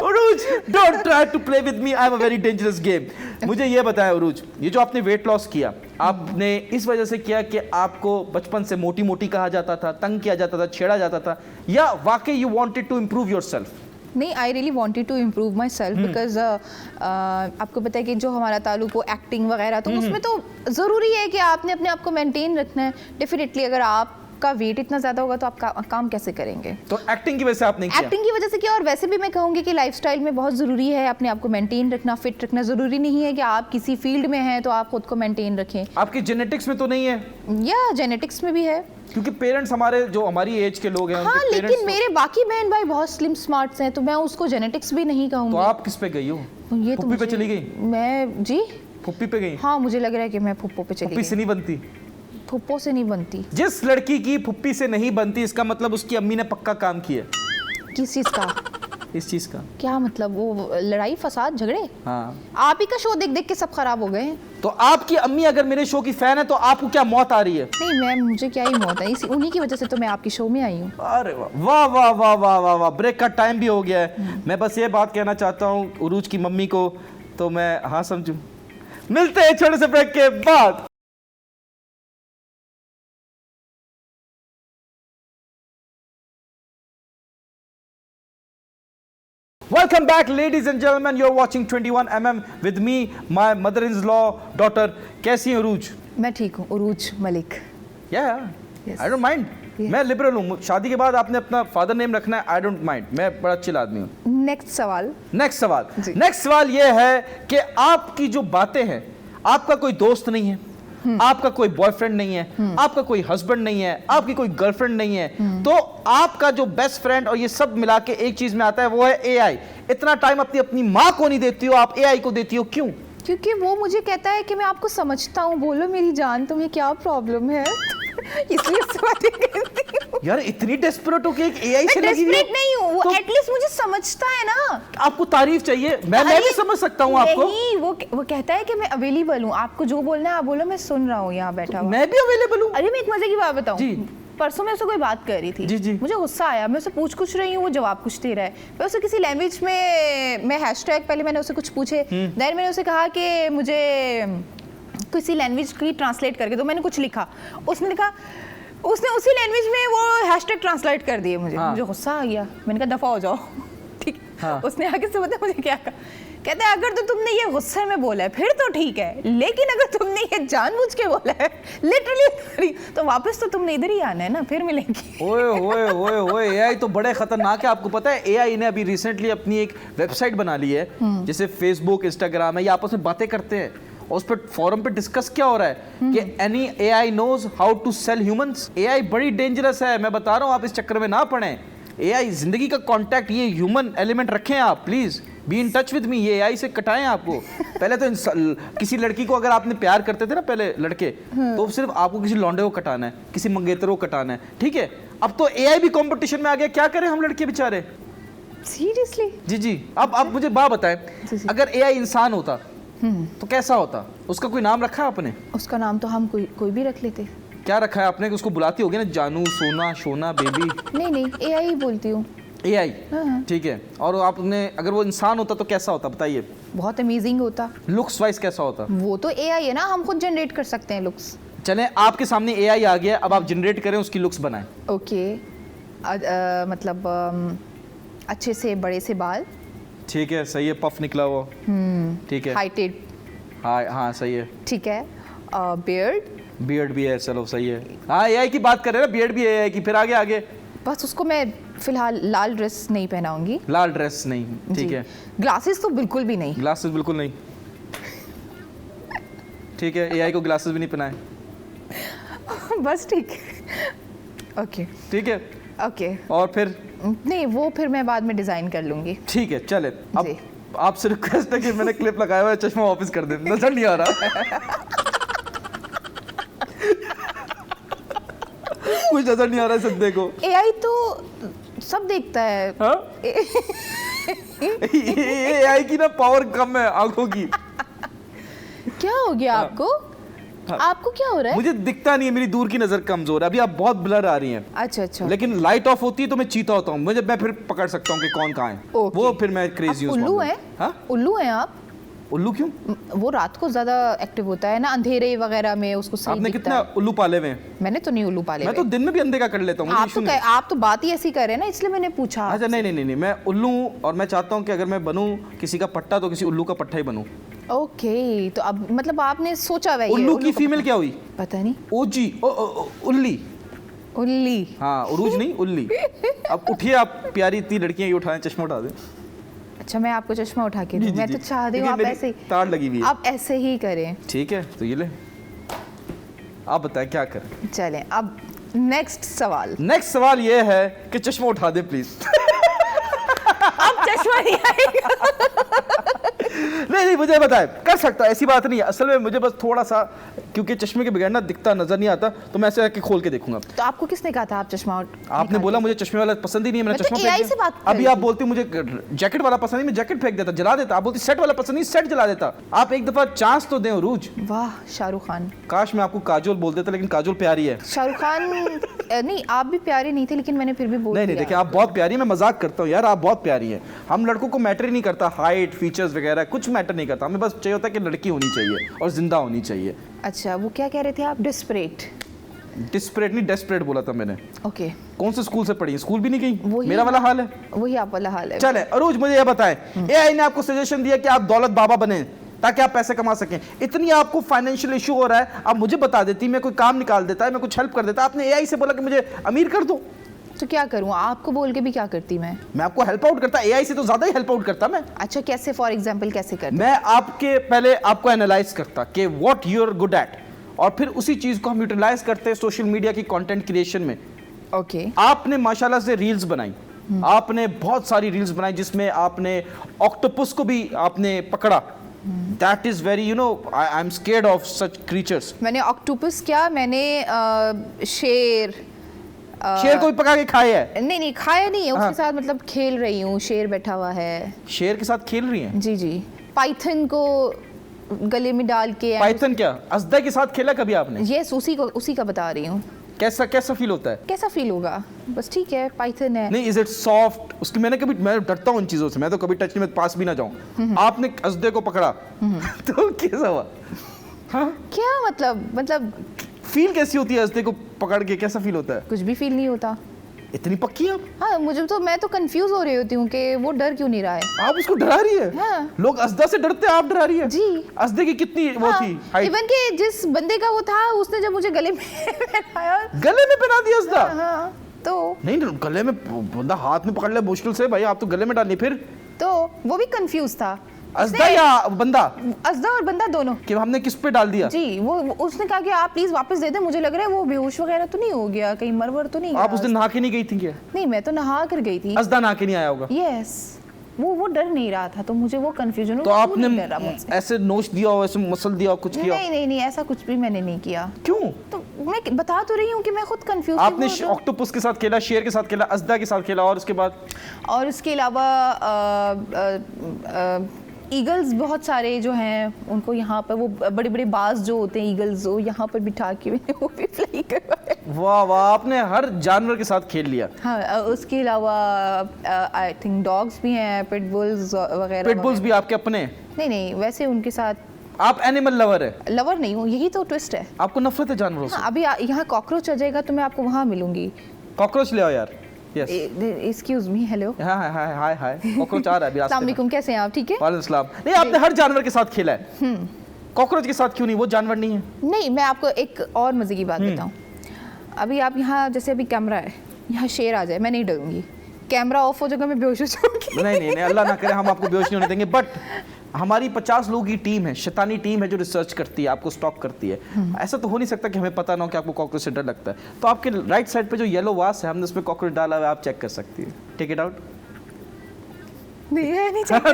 Urooj, don't try to play with me. I'm a very dangerous game. मुझे ये बताया उरूज, ये जो आपने वेट लॉस किया, आपने इस वजह से किया कि आपको बचपन से मोटी मोटी कहा जाता था, तंग किया जाता था, छेड़ा जाता था, या वाकई you wanted to improve yourself? नहीं, I really wanted to improve myself because आपको पता है कि जो हमारा ताल्लुक हो एक्टिंग वगैरह, तो उसमें तो ज़रूरी है कि आपने अपने आप को मेंटेन रखना है। डेफिनेटली अगर आप आपका वेट इतना ज़्यादा होगा तो आप काम कैसे करेंगे? तो एक्टिंग की वजह से आप नहीं किया? एक्टिंग की वजह से किया, और वैसे भी मैं कहूँगी कि लाइफस्टाइल में बहुत ज़रूरी है अपने आप को मेंटेन रखना, फिट रखना। ज़रूरी नहीं है कि आप किसी फील्ड में हैं तो आप खुद को मेंटेन रखें। आपकी जेनेटिक्स में तो नहीं है? या जेनेटिक्स में भी है, क्योंकि पेरेंट्स हमारे जो हमारी एज के लोग हैं, हाँ, उनके लेकिन parents मेरे बाकी बहन भाई बहुत स्लिम स्मार्ट्स हैं, तो मैं उसको जेनेटिक्स भी नहीं कहूँगी। तो आप किस पे गई हो? ये तो फुप्पी पे मुझे- चली गई? मैं जी फुप्पी पे गई? हाँ, मुझे लग रहा है कि मैं फुप्पो पे चली फुप्पी से गई। नहीं बनती। फुप्पो से नहीं बनती। जिस लड़की की फुप्पी से नहीं बनती, इसका मतलब उसकी अम्मी ने पक्का काम किया। किस चीज़ का? इस चीज का क्या मतलब? वो लड़ाई फसाद झगड़े? हाँ। आप ही का शो देख देख के सब खराब हो गए हैं। तो आपकी अम्मी अगर मेरे शो की फैन है तो आपको क्या मौत आ रही है? नहीं मैम, मुझे क्या ही मौत है, इसी उन्हीं की वजह से तो मैं आपकी शो में आई हूँ। अरे वाह वाह वाह वाह वाह वाह, ब्रेक का टाइम भी हो गया है। मैं बस ये बात कहना चाहता हूँ उरूज की मम्मी को, तो मैं हाँ समझूं। मिलते हैं छोटे से ब्रेक के बाद। Welcome back, ladies and gentlemen. You're watching 21mm with me, my mother-in-law daughter. कैसी हैं उरूज? मैं ठीक हूँ, Urooj Malik. Yeah, I don't mind. मैं लिबरल हूँ। शादी के बाद आपने अपना फादर नेम रखना है, आई डोंट माइंड। मैं बड़ा चिल आदमी हूँ। नेक्स्ट सवाल। नेक्स्ट सवाल। जी। नेक्स्ट सवाल ये है कि आपकी जो बातें हैं, आपका कोई दोस्त नहीं है, आपका कोई बॉयफ्रेंड नहीं है, आपका कोई हस्बैंड नहीं है, आपकी कोई गर्लफ्रेंड नहीं है, तो आपका जो बेस्ट फ्रेंड और ये सब मिला के एक चीज में आता है, वो है एआई। इतना टाइम अपनी माँ को नहीं देती हो, आप एआई को देती हो, क्यों? क्योंकि वो मुझे कहता है कि मैं आपको समझता हूँ, बोलो मेरी जान तुम्हें क्या प्रॉब्लम है। इसलिए उससे बातें करती हूँ। यार इतनी डेस्परेट हो कि एक एआई से लगी हुई हो? डेस्परेट नहीं हूँ, वो तो एटलीस्ट मुझे समझता है ना। आपको तारीफ चाहिए, मैं भी समझ सकता हूँ आपको। नहीं, वो कहता है कि मैं अवेलेबल हूँ, आपको जो बोलना है आप बोलो, मैं सुन रहा हूँ यहाँ बैठा हुआ। मैं भी अवेलेबल हूँ। अरे मैं एक मजे की बात बताऊँ। जी। परसों मैं उससे कोई बात कर रही थी, जी। मुझे गुस्सा आया, मैं उससे पूछ रही हूँ, वो जवाब कुछ दे रहा है। मैं उससे किसी लैंग्वेज में, मैं हैशटैग पहले मैंने उससे कुछ पूछे, देन मैंने उसे कहा कि मुझे किसी लैंग्वेज की ट्रांसलेट करके दो, मैंने कुछ लिखा, उसने लिखा, उसने उसी लैंग्वेज में वो हैशटैग ट्रांसलेट कर दिए। मुझे गुस्सा आ गया, मैंने कहा दफा हो जाओ। ठीक। उसने आगे से बताया मुझे क्या कहा, कहते हैं अगर तो तुमने ये गुस्से में बोला है फिर तो ठीक है, लेकिन अगर तुमने ये जानबूझ के बोला है लिटरली, तो वापस तो तुमने इधर ही आना है ना, फिर मिलेंगे। ओए ओए ओए ओए, एआई तो बड़े खतरनाक है। आपको पता है एआई ने अभी रिसेंटली अपनी एक वेबसाइट बना ली है, जैसे फेसबुक, इंस्टाग्राम है, ये आपस में बातें करते हैं और उस पर फोरम पे डिस्कस क्या हो रहा है कि any AI knows how to sell humans. AI बड़ी डेंजरस है, मैं बता रहा हूँ, आप इस चक्कर में ना पड़ें। एआई जिंदगी का कांटेक्ट, ये ह्यूमन एलिमेंट रखें आप, please be in touch with me. ये एआई से कटाएं आपको। पहले तो किसी लड़की को अगर आपने प्यार करते थे ना पहले लड़के, तो सिर्फ आपको किसी लौंडे को कटाना है, किसी मंगेतर को कटाना है, ठीक है? अब तो एआई भी कंपटीशन में आ गया, क्या करें हम लड़के बेचारे? सीरियसली? जी। अब आप मुझे बात बताएं, अगर एआई इंसान होता तो कैसा होता? उसका कोई नाम रखा है आपने? उसका नाम तो हम कोई भी रख लेते। क्या रखा है आपने? उसको बुलाती होगी ना, जानू, सोना, शोना, बेबी? नहीं, एआई ही बोलती हूँ। एआई, हाँ। ठीक है। और आपने, अगर वो इंसान होता तो कैसा होता, बताइए? बहुत अमेजिंग होता। लुक्स वाइज कैसा होता? वो तो एआई है ना, हम खुद जनरेट कर सकते हैं लुक्स। चलें, आपके सामने एआई आ गया, अब आप जनरेट करें, उसकी लुक्स बनाएं। ओके। मतलब अच्छे से बड़े से बाल, ठीक है, सही है, पफ निकला हुआ, ठीक है, हाइटेड, हाँ सही है, ठीक है, बियर्ड भी है, चलो सही है। हाँ, एआई की बात कर रहे हैं ना, बियर्ड भी है एआई की। फिर आगे बस उसको मैं फिलहाल लाल ड्रेस नहीं पहनाऊंगी। लाल ड्रेस नहीं, ठीक है। ग्लासेस तो बिल्कुल भी नहीं। ग्लासेस बिल्कुल नहीं, ठीक है। एआई को ग्लासेस भी नहीं पहनाए। बस ठीक है, ओके ठीक है, ओके। और फिर नहीं, वो फिर मैं बाद में डिजाइन कर लूंगी। ठीक है, चले। अब आपसे रिक्वेस्ट है कि मैंने क्लिप लगाया हुआ है, चश्मा वापस कर दे, नजर नहीं आ रहा। कुछ नजर नहीं आ रहा है सब, देखो। एआई तो सब देखता है। हाँ? एआई की ना पावर कम है आंखों की। क्या हो गया आपको? आपको क्या हो रहा है? मुझे दिखता नहीं है, मेरी दूर की नजर कमजोर है। अभी आप बहुत ब्लर आ रही हैं। अच्छा। लेकिन लाइट ऑफ होती है तो मैं चीता होता हूँ, मैं फिर पकड़ सकता हूँ कि कौन कहाँ है। वो फिर मैं क्रेजी हूँ। उल्लू है? उल्लू हैं आप? उल्लू क्यों? वो रात को ज्यादा एक्टिव होता है ना, अंधेरे वगैरह में उसको सही आपने दिखता कितना है। उल्लू पाले हुए हैं? मैंने तो नहीं उल्लू पाले। मैं तो दिन में भी अंधे का कर लेता हूँ। आप तो बात ही ऐसी कर रहे हैं ना, इसलिए मैंने पूछा। अच्छा, नहीं, मैं उल्लू हूँ और मैं चाहता हूँ कि अगर मैं बनूँ किसी का पट्टा तो किसी उल्लू का पट्टा ही बनूँ। ओके, तो अब मतलब आपने सोचा हुआ है। उल्लू की फीमेल क्या हुई? पता नहीं। ओजी, उल्ली। उल्ली। हाँ उरूज नहीं, उल्ली। अब उठिए आप, प्यारी इतनी लड़कियां, ये उठाएं, चश्मा उठा दें। अच्छा मैं आपको चश्मा उठा के दूं? जी, मैं जी, तो चाह रही हूँ क्योंकि आप मेरी ऐसे ही, तार लगी हुई है। आप ऐसे ही करें। ठीक है, तो ये ले, आप बताएं क्या करें। चलें अब नेक्स्ट सवाल। नेक्स्ट सवाल ये है कि चश्मा उठा दे प्लीज। अब चश्मा नहीं आएगा। नहीं मुझे बताए, कर सकता, ऐसी बात नहीं है। असल में मुझे बस थोड़ा सा, क्योंकि चश्मे के बगैर ना दिखता नजर नहीं आता, तो मैं ऐसे आके खोल के देखूंगा। तो आपको किसने कहा था आप चश्मा आपने बोला मुझे चश्मे वाला पसंद ही नहीं है, मैंने चश्मा AI से फेंक बात दिया। कर अभी रही आप थी। बोलती मुझे जैकेट वाला पसंद नहीं, मैं जैकेट फेंक देता, जला देता। आप बोलती सेट वाला पसंद नहीं, सेट जला देता। आप एक दफा चांस तो दें उरूज। वाह शाहरुख खान। काश मैं आपको काजोल बोल देता, लेकिन काजोल प्यारी है। शाहरुख खान नहीं, आप भी प्यारे नहीं थे, लेकिन मैंने फिर भी बोल नहीं दिया। देखिए, आप बहुत प्यारी है, मैं मजाक करता हूँ यार, आप बहुत प्यारी हैं। हम लड़कों को मैटर ही नहीं करता, हाइट फीचर्स वगैरह कुछ मैटर नहीं करता, हमें बस चाहिए होता है कि लड़की होनी चाहिए और जिंदा होनी चाहिए। अच्छा वो क्या कह रहे थे आप? डिस्परेट? डिस्परेट नहीं, डेस्परेट बोला था मैंने। ओके कौन से स्कूल से पढ़ी है? स्कूल भी नहीं गई, वही मेरा वाला हाल है। वही आप वाला हाल है। चले अरूज, मुझे ये बताएं, एआई ने आपको सजेशन दिया कि आप दौलत बाबा बने ताकि आप पैसे कमा सकें। इतनी आपको फाइनेंशियल इशू हो रहा है, आप मुझे बता देती, मैं कोई काम निकाल देता है, मैं कुछ हेल्प कर देता। आपने एआई से बोला कि मुझे अमीर कर दो, तो क्या करूँ? आपको बोल के भी क्या करती मैं? मैं आपको हेल्प आउट करता, एआई से तो ज्यादा ही हेल्प आउट करता मैं। अच्छा कैसे? फॉर एग्जाम्पल कैसे करती? मैं आपके पहले आपको एनालाइज करता कि what you are good at, और फिर उसी चीज को हम यूटिलाइज करते हैं सोशल मीडिया की कंटेंट क्रिएशन में। ओके आपने माशाल्लाह से रील्स बनाई, आपने बहुत सारी रील्स बनाई जिसमें आपने ऑक्टोपस को भी आपने पकड़ा। That is very, you know, I am scared of such creatures. मैंने ऑक्टोपस क्या, मैंने शेर शेर को भी पका के खाया है? नहीं खाया नहीं है, हाँ। उसके साथ मतलब खेल रही हूँ। शेर बैठा हुआ है, शेर के साथ खेल रही हैं? जी। पाइथन को गले में डाल के। पाइथन क्या अजदा के साथ खेला कभी आपने? यस, उसी का बता रही हूँ। कैसा फील होता है? कैसा फील होगा? बस ठीक है, पाइथन है। नहीं, इज इट सॉफ्ट? उसकी मैं डरता हूँ इन चीजों से, मैं तो कभी टच नहीं, मैं पास भी ना जाऊँ। आपने अजदे को पकड़ा तो कैसा हुआ? हाँ, क्या मतलब फील कैसी होती है अजदे को पकड़ के? कैसा फील होता है? कुछ भी फील नहीं होता। इतनी पक्की आप? हाँ मैं तो कंफ्यूज हो रही होती हूँ कि वो डर क्यों नहीं रहा है। आप उसको डरा रही है? हाँ। लोग अजदा से डरते हैं, आप डरा रही है? जी। अजदे की कितनी वो थी हाइट? इवन के जिस बंदे का वो था, उसने जब मुझे गले में पहनाया। गले में पहना दिया अजदा? हाँ, तो नहीं, गले में बंदा हाथ में पकड़ ले मुश्किल से, भाई आप तो गले में डालनी। फिर तो वो भी कंफ्यूज था। अजदा या बंदा? अजदा और बंदा दोनों। कि हमने किस पे डाल दिया? जी, वो उसने कहा कि आप प्लीज वापस दे दें, मुझे लग रहा है वो बेहोश वगैरह तो नहीं हो गया, कहीं मरवर तो नहीं। आप उस दिन नहा के नहीं गई थी क्या? नहीं, मैं तो नहा कर गई थी। अजदा नहा के नहीं आया होगा? यस, वो डर नहीं रहा था, तो मुझे वो कंफ्यूजन। तो आपने ऐसे नोच दिया हो, ऐसे मसल दिया हो, कुछ किया? नहीं, ऐसा कुछ भी मैंने नहीं किया। क्यों? तो मैं बता तो रही हूँ कि मैं खुद कंफ्यूज। आपने ऑक्टोपस के साथ खेला, शेर के साथ खेला, अजदा के साथ खेला, और उसके बाद? और उसके अलावा ईगल्स बहुत सारे जो हैं, उनको यहाँ पर वो बड़े बड़े बाज जो होते हैं ईगल्स, वो यहाँ पर बिठा के वो भी फ्लाई करवाए। वाह वाह, आपने हर जानवर के साथ खेल लिया। हाँ, उसके अलावा आई थिंक डॉग्स भी हैं, पिटबुल्स वगैरह। पिटबुल्स भी आपके अपने? नहीं, वैसे उनके साथ। आप एनिमल लवर है? लवर नहीं हूँ, यही तो ट्विस्ट है। आपको नफरत है जानवरों से? हाँ, अभी यहाँ कॉकरोच आ जाएगा तो मैं आपको वहाँ मिलूंगी। कॉकरोच ले आओ यार। Yes, excuse me, hello. Hi hi hi hi, cockroach आ रहा है अभी रास्ते में। अस्सलाम वालेकुम, कैसे हैं आप? ठीक है। वालेकुम सलाम। नहीं, आपने हर जानवर के साथ खेला है, कॉकरोच के साथ क्यों नहीं? वो जानवर नहीं है? नहीं, मैं आपको एक और मजे की बात बताऊं। अभी आप यहाँ, जैसे अभी कैमरा है, यहाँ शेर आ जाए, मैं नहीं डरूंगी। कैमरा ऑफ हो जाएगा, मैं बेहोश हो जाऊंगी। नहीं, अल्लाह ना करे हम आपको बेहोश नहीं होने देंगे। बट हमारी 50 लोगों की टीम है, शैतानी टीम है, जो रिसर्च करती है, आपको स्टॉक करती है। ऐसा तो हो नहीं सकता कि हमें पता ना हो कि आपको कॉकरोच से डर लगता है। तो आपके राइट साइड पे जो येलो वास है, हमने उसमें कॉकरोच डाला हुआ है, आप चेक कर सकती है। Take it out. नहीं निकाल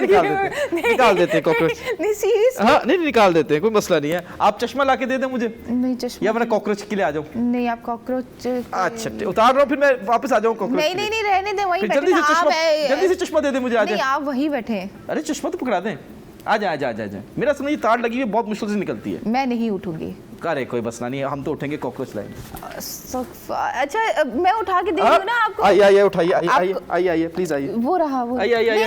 देते हैं कॉकरोच। नहीं, सीरियस। हाँ, नहीं निकाल देते हैं, कोई मसला नहीं है। आप चश्मा ला के दे दें मुझे, नहीं चश्मा, या मैं कॉकरोच के लिए आ जाऊँ? नहीं, आप कॉकरोच। अच्छा, उतार रहा हूँ, फिर मैं वापस आ जाऊँ कॉकरोच। नहीं, रहने दे, वहीं बैठे। जल्दी से चश्मा दे दे मुझे। आ नहीं, आप वहीं बैठे। अरे चश्मा तो पकड़ा दें। आ जा। मेरा समझ तार लगी हुई बहुत मुश्किल से निकलती है। मैं नहीं उठूंगी। अरे कोई मसला नहीं है, हम तो उठेंगे, कॉकरोच लाएंगे। अच्छा, मैं उठा के दे दूँ ना आपको? आइए उठाइए, आइए प्लीज आइए। वो रहा वो। आइए। नहीं,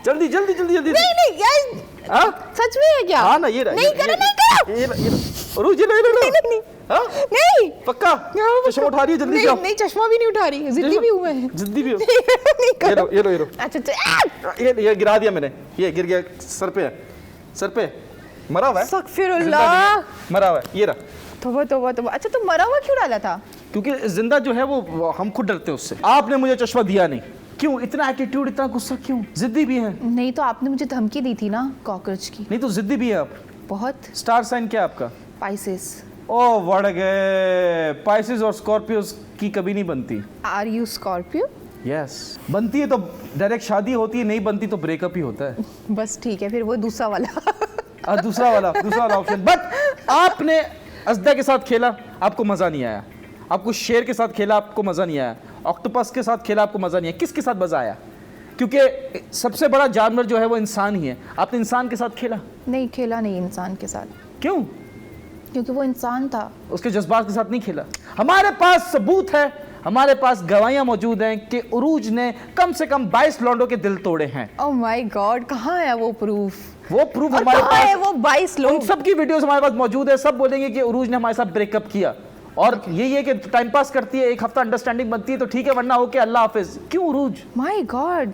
जल्दी। नहीं यार, सच में है क्या? हाँ ना, ये नहीं करो। ये रुक, नहीं। हाँ? नहीं, पक्का चश्मा उठा रही है, जल्दी से। नहीं, चश्मा भी नहीं उठा रही, जिद्दी भी हूँ मैं। जिद्दी भी हो? नहीं करो। ये लो। अच्छा, ये गिरा दिया मैंने, ये गिर गया सर पे मरा हुआ है। अस्तगफिरुल्लाह। मरा हुआ है, ये रहा। तोबा तोबा तोबा। अच्छा तो मरा हुआ क्यों डाला था? क्योंकि जिंदा जो है वो हम खुद डरते हैं उससे। आपने मुझे चश्मा दिया नहीं, क्यों? इतना एटीट्यूड, इतना गुस्सा क्यों? जिद्दी भी है। नहीं तो आपने मुझे धमकी दी थी ना कॉकरोच की। नहीं तो जिद्दी भी है आप। बहुत। स्टार साइन क्या है आपका? पाइसेस। ओ बढ़ गए। पाइसेस और स्कॉर्पियोस की कभी नहीं बनती। Are you Scorpio? यस बनती है तो डायरेक्ट शादी होती है, नहीं बनती तो ब्रेकअप ही होता है। बस ठीक है, फिर वो दूसरा वाला। दूसरा वाला ऑप्शन। बट आपने अजदा के साथ खेला, आपको मजा नहीं आया। आपको शेर के साथ खेला, आपको मजा नहीं आया। ऑक्टोपस के साथ खेला, आपको मजा नहीं आया। किसके साथ मजा आया? क्योंकि सबसे बड़ा जानवर जो है वो इंसान ही है। आपने इंसान के साथ खेला? नहीं खेला, नहीं इंसान के साथ। क्यों? क्योंकि वो इंसान था। उसके जज्बात के साथ नहीं खेला। हमारे पास सबूत है, हमारे पास गवाहियां मौजूद हैं कि उरूज ने कम से कम 22 लौंडों के दिल तोड़े हैं। ओह माय गॉड, कहाँ है वो प्रूफ? वो प्रूफ हमारे पास है, वो 22 लोग। उन सब की वीडियोस हमारे पास मौजूद है। सब बोलेंगे कि उरूज ने हमारे साथ ब्रेकअप किया, और यही है कि टाइम पास करती है, एक हफ्ता अंडरस्टैंडिंग बनती है तो ठीक है, वरना ओके अल्लाह हाफिज। क्यों Urooj? My god,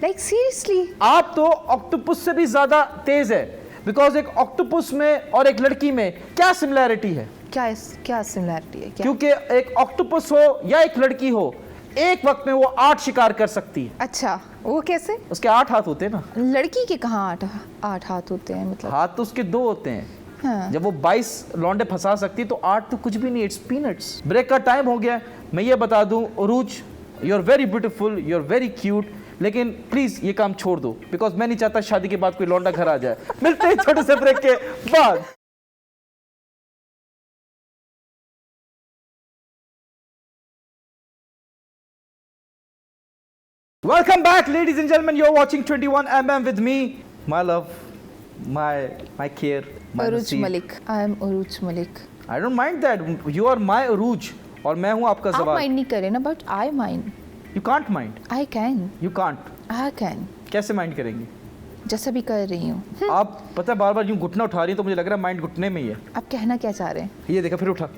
like seriously. आप तो ऑक्टोपस से भी ज्यादा तेज है, बिकॉज एक ऑक्टोपस में और एक लड़की में क्या सिमिलैरिटी है? क्या सिमिलैरिटी है? क्या? क्योंकि एक ऑक्टोपस हो या एक लड़की हो, एक वक्त में वो 8 शिकार कर सकती है। अच्छा, वो कैसे? उसके 8 हाथ होते हैं ना। लड़की के कहाँ 8 हाथ होते हैं? मतलब हाथ तो उसके 2 होते हैं। हाँ। जब वो 22 लौंडे फंसा सकती है तो 8 तो कुछ भी नहीं, इट्स पीनट्स। ब्रेक का टाइम हो गया। मैं ये बता दूं Urooj, you are very beautiful, you are very cute, लेकिन प्लीज ये काम छोड़ दो, बिकॉज मैं नहीं चाहता शादी के बाद कोई लौंडा घर आ जाए। मिलते हैं छोटे से ब्रेक के बाद। Welcome back, ladies and gentlemen. You're watching 21mm with me, my love, my care, my उरूज नसीब. मलिक। आई am Urooj Malik. I don't mind that. You are my उरूज और मैं हूँ आपका आप जवाब. माइंड नहीं करें ना, but I mind. You can't mind. I can. You can't. I can. कैसे माइंड करेंगे? जैसा भी कर रही हूँ। आप पता है बार बार यूं घुटना उठा रही है तो मुझे लग रहा है माइंड घुटने में ही है। आप कहना क्या चाह रहे हैं? ये देखा, फिर उठा।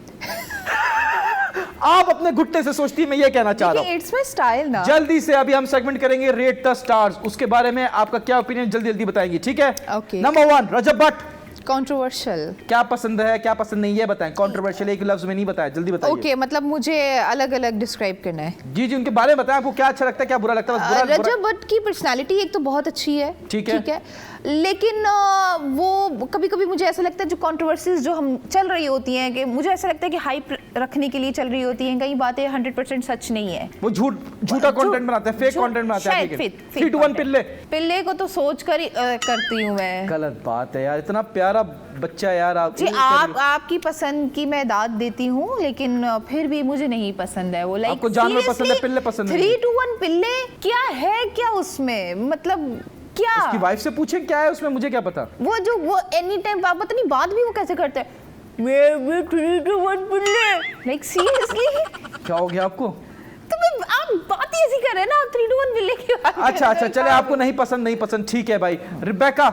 आप अपने घुटने से सोचती है मैं ये कहना चाह रहा हूँ। इट्स माय स्टाइल ना। जल्दी से अभी हम सेगमेंट करेंगे रेट द स्टार्स, उसके बारे में आपका क्या ओपिनियन जल्दी जल्दी बताएंगे, ठीक है? Okay. नंबर 1 रजब भट्ट। कंट्रोवर्शियल। क्या पसंद है क्या पसंद नहीं ये बताएं। कंट्रोवर्शियल एक लफ्ज में नहीं बताया, जल्दी बताइए। ओके, मतलब मुझे अलग अलग डिस्क्राइब करना है। जी जी, उनके बारे में बताएं, आपको क्या अच्छा लगता है क्या बुरा लगता है। बस बुरा, रजब भट्ट की पर्सनालिटी एक तो बहुत अच्छी है, ठीक है। लेकिन वो कभी कभी मुझे ऐसा लगता है जो कंट्रोवर्सीज जो हम चल रही होती हैं, कि मुझे ऐसा लगता है कि हाइप रखने के लिए चल रही होती हैं, कई बातें 100% सच नहीं है। वो झूठा कंटेंट बनाते हैं, फेक कंटेंट बनाते हैं। शायद 3 to 1 पिल्ले को तो सोच कर ही करती हूँ मैं। गलत बात है यार, इतना प्यारा बच्चा यार। आप जी, आपकी पसंद की मैं दाद देती हूँ, लेकिन फिर भी मुझे नहीं पसंद है वो। लाइक आपको जानवर पसंद है, पिल्ले पसंद नहीं? 3 to 1 पिल्ले क्या है, क्या उसमें मतलब क्या? उसकी वाइफ से पूछें क्या है उसमें, मुझे क्या पता। वो एनी टाइम पता नहीं बात भी वो कैसे करते हैं। मैं 3 to 1 पिल्ले, लाइक सीरियसली। क्या हो गया आपको? तो आप बात ही ऐसी कर रहे हैं ना, 3 to 1 पिल्ले की बात। अच्छा चले, आपको नहीं पसंद, ठीक है भाई। रिबेका।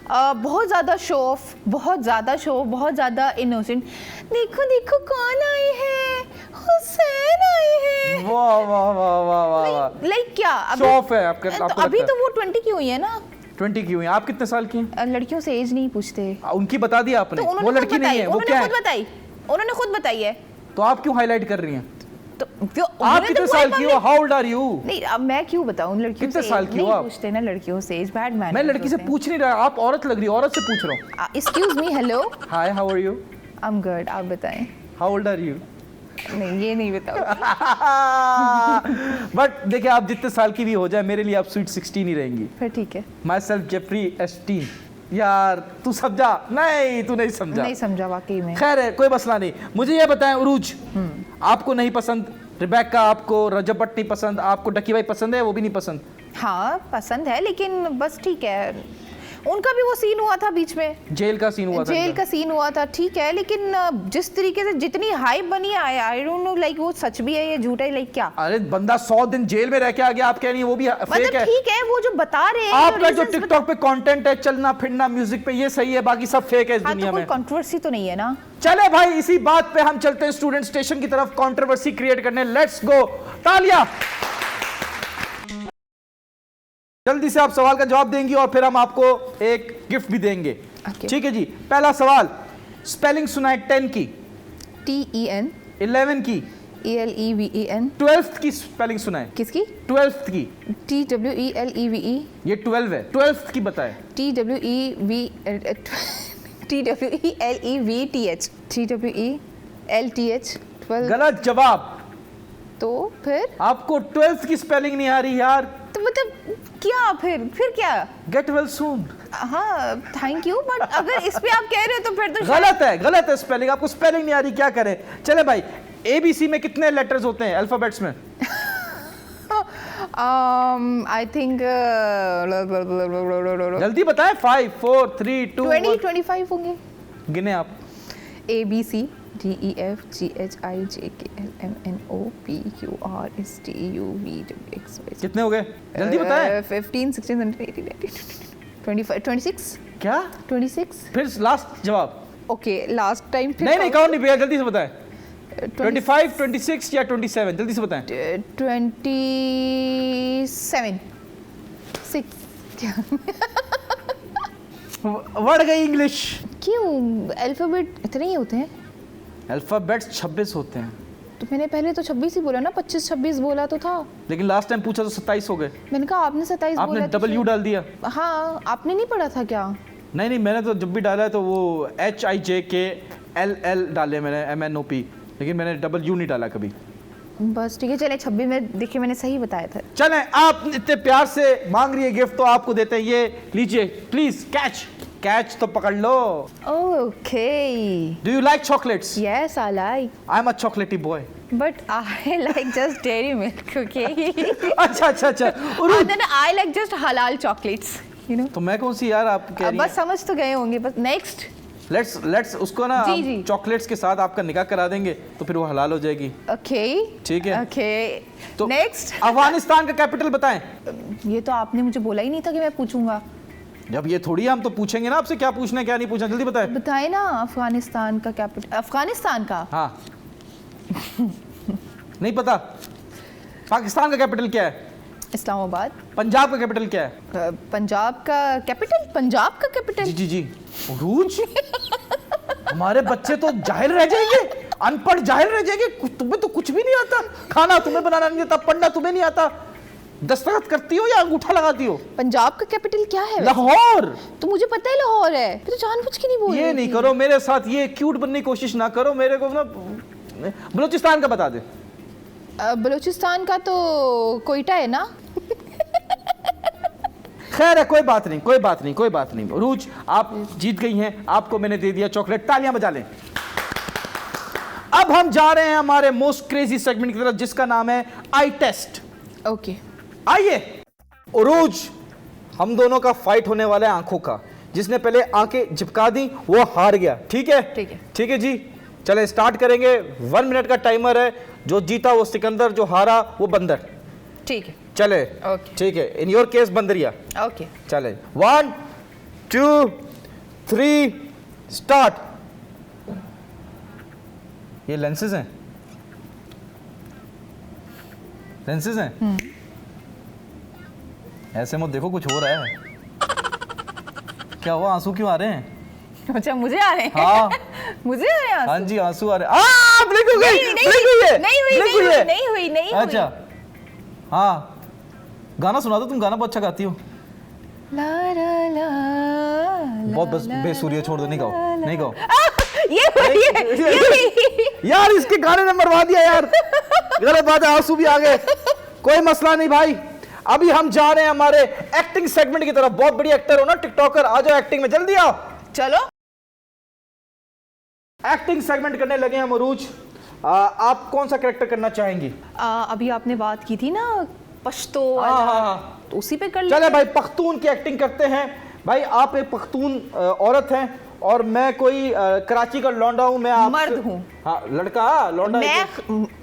बहुत ज़्यादा शो ऑफ, बहुत ज़्यादा इनोसेंट। देखो देखो कौन आई है, हुसैन आई है। वाह वाह वाह वाह वाह। लाइक क्या शो ऑफ है आपके? तो अभी तो वो 20 की हुई है ना। 20 की हुई है। आप कितने साल की हैं? लड़कियों से एज नहीं पूछते। उनकी बता दी आपने। तो वो लड़की नहीं है, वो क्या है? उन्होंने खुद बताई है। तो आप क्यों हाईलाइट कर रही हैं? तो आप कितने साल की हो? How old are you? नहीं, अब मैं क्यों बताऊं? लड़कियों कितने से साल की हो आप? पूछते ना लड़कियों से एज, बैड मैन। मैं लड़की से पूछ नहीं रहा, आप औरत लग रही हो, औरत से पूछ रहा हूँ। Excuse me, hello. Hi, how are you? I am good, आप बताएं। How old are you? नहीं, ये नहीं बताओ। बट देखिए, आप जितने साल की भी हो जाए मेरे लिए आप स्वीट 16 ही रहेंगी। फिर ठीक है। Myself Jeffrey Epstein. यार तू समझा? नहीं, तू नहीं समझा। नहीं समझा वाकई में। खैर है, कोई मसला नहीं। मुझे ये बताएं उरूज, आपको नहीं पसंद, रिबेका आपको, रजब भट्ट नहीं पसंद, आपको डकी भाई पसंद है? वो भी नहीं पसंद? हाँ पसंद है, लेकिन बस ठीक है। उनका भी वो सीन हुआ था बीच में, जेल का सीन हुआ था। जेल का सीन हुआ था, ठीक है, लेकिन जिस तरीके से जितनी हाइप बनी है, आई डोंट नो लाइक वो सच भी है या झूठा है, लाइक क्या? अरे बंदा 100 दिन जेल में रह के आ गया, आप कह रही हैं वो भी फेक मतलब है? ठीक है, वो जो बता रहे हैं आपका जो टिकटॉक पे कंटेंट है, चलना फिरना म्यूजिक पे, ये सही है, बाकी सब फेक है इस दुनिया में। कोई कंट्रोवर्सी तो नहीं है ना? चले भाई, इसी बात पे हम चलते हैं स्टूडेंट स्टेशन की तरफ, कंट्रोवर्सी क्रिएट करने। लेट्स गो, तालियां। जल्दी से आप सवाल का जवाब देंगी और फिर हम आपको एक गिफ्ट भी देंगे। Okay. ठीक है जी। पहला सवाल, स्पेलिंग सुनाए 10 की, TEN 11 की, ELEVEN 12th की स्पेलिंग सुनाए, किसकी 12th की। TWELEVE ये 12 है, 12th की बताए। TWELEVTH 12 गलत जवाब। तो फिर आपको 12th की स्पेलिंग नहीं आ रही यार। तो मतलब क्या फिर क्या? Gate well soon. हाँ थैंक यू, बट अगर इस पे आप कह रहे हो तो फिर तो गलत है स्पेलिंग। आपको स्पेलिंग नहीं आ रही, क्या करें? चले भाई, ABC में कितने लेटर्स होते हैं अल्फाबेट्स में? आई थिंक जल्दी बताएं। 5 4 3 2 25 होंगे। गिने आप। ABCDEFGHIJKLMNOPQRSTUVWXY। कितने हो गए? जल्दी बताएं। 15 16 17 18 19 25 26 क्या? 26। फिर लास्ट जवाब। ओके लास्ट टाइम फिर नहीं काउंट नहीं भैया, जल्दी से बताएं। 25 26 या 27, जल्दी से बताएं। 27 6 क्या? बढ़ गई इंग्लिश। क्यों अल्फाबेट इतने ही होते हैं? अल्फाबेट्स 26 होते हैं। तो मैंने पहले तो 26 ही बोला ना, 25 26 बोला तो था। लेकिन लास्ट टाइम पूछा तो 27 हो गए। मैंने कहा आपने 27 आपने बोला। W डाल दिया। हाँ आपने नहीं पढ़ा था क्या? नहीं मैंने तो जब भी डाला है तो वो HIJKLL डाले मैंने, MNOP, लेकिन मैंने W नहीं डाला कभी। बस ठीक है चले 26 में देखिए मैंने सही बताया था। चलें, आप इतने प्यार से मांग रही है गिफ्ट तो आपको देते हैं। ये लीजिए प्लीज, कैच तो पकड़ लो। Okay. Do you like chocolates? Yes I like, I am a chocolatey boy. But I like just Dairy Milk. Okay अच्छा then I like just halal chocolates, you know. तो मैं कौन सी यार, आप कह रही बस समझ तो गए होंगे। बस नेक्स्ट लेट्स उसको ना जी। चॉकलेट्स के साथ आपका निकाह करा देंगे तो फिर वो हलाल हो जाएगी। ओके ठीक है। ओके तो नेक्स्ट। अफगानिस्तान का कैपिटल बताएं। ये तो आपने मुझे बोला ही नहीं था कि मैं पूछूंगा। जब ये थोड़ी हम तो पूछेंगे ना आपसे क्या पूछना है क्या नहीं पूछना, जल्दी बताएं। बताए ना अफगानिस्तान का कैपिटल। अफगानिस्तान का हाँ नहीं पता। पाकिस्तान का कैपिटल क्या है? इस्लामाबाद। पंजाब का कैपिटल क्या है? पंजाब का कैपिटल, पंजाब का कैपिटल। जी उरूज। हमारे बच्चे तो जाहिल रह जाएंगे, अनपढ़ जाहिल रह जाएंगे। तुम्हें तो कुछ भी नहीं आता, खाना तुम्हें बनाना नहीं आता, पढ़ना तुम्हें नहीं आता, दस्तखत करती हो या अंगूठा लगाती हो? पंजाब का कैपिटल क्या है? लाहौर। तो मुझे पता है लाहौर है, फिर तो जानबूझ के नहीं बोल रही ये नहीं करो मेरे साथ, ये क्यूट बनने की कोशिश ना करो। मेरे को ना बलूचिस्तान का बता दे। बलूचिस्तान का तो कोयटा है ना। खैर है, कोई बात नहीं। रूज आप जीत गई हैं, आपको मैंने दे दिया चॉकलेट। तालियां बजा लें। अब हम जा रहे हैं हमारे मोस्ट क्रेजी सेगमेंट की तरफ जिसका नाम है आई टेस्ट। ओके आइए उरूज, हम दोनों का फाइट होने वाला है आंखों का। जिसने पहले आंखें झिपका दी वो हार गया। ठीक है जी, चले स्टार्ट करेंगे। 1 मिनट का टाइमर है। जो जीता वो सिकंदर, जो हारा वो बंदर। ठीक है चले ओके। ठीक है, इन योर केस बंदरिया। ओके चले 1 2 3 स्टार्ट। ये लेंसेज हैं। ऐसे मत देखो, कुछ हो रहा है। क्या हुआ, आंसू क्यों आ रहे हैं? अच्छा मुझे आ रहे हैं? हाँ मुझे आ रहे हैं आंसू? हाँ जी आंसू आ रहे हैं। ब्लिंक हो गई। नहीं हुई। अच्छा हाँ, गाना सुना दो, तुम गाना बहुत अच्छा गाती हो। ला ला ला बहुत बस बेसुरी है, छोड़ दो, नहीं गाओ। ये यार इसके गाने ने मरवा दिया यार। गलत बात है, आंसू भी आ गए। कोई मसला नहीं भाई, अभी हम जा रहे हैं हमारे एक्टिंग सेगमेंट की तरफ। बहुत बड़ी एक्टर हो ना, टिकटॉकर, आ जाओ एक्टिंग में, जल्दी आओ। चलो एक्टिंग सेगमेंट करने लगे हैं मरूज। आप कौन सा कैरेक्टर करना चाहेंगी? अभी आपने बात की थी ना पश्तो वाला, हाँ। तो उसी पे कर चले भाई, पख्तून की एक्टिंग करते हैं। भाई आप एक पख्तून औरत हैं और मैं कोई कराची का लौंडा हूँ। मैं मर्द हूँ। हाँ लड़का, लौंडा। मैं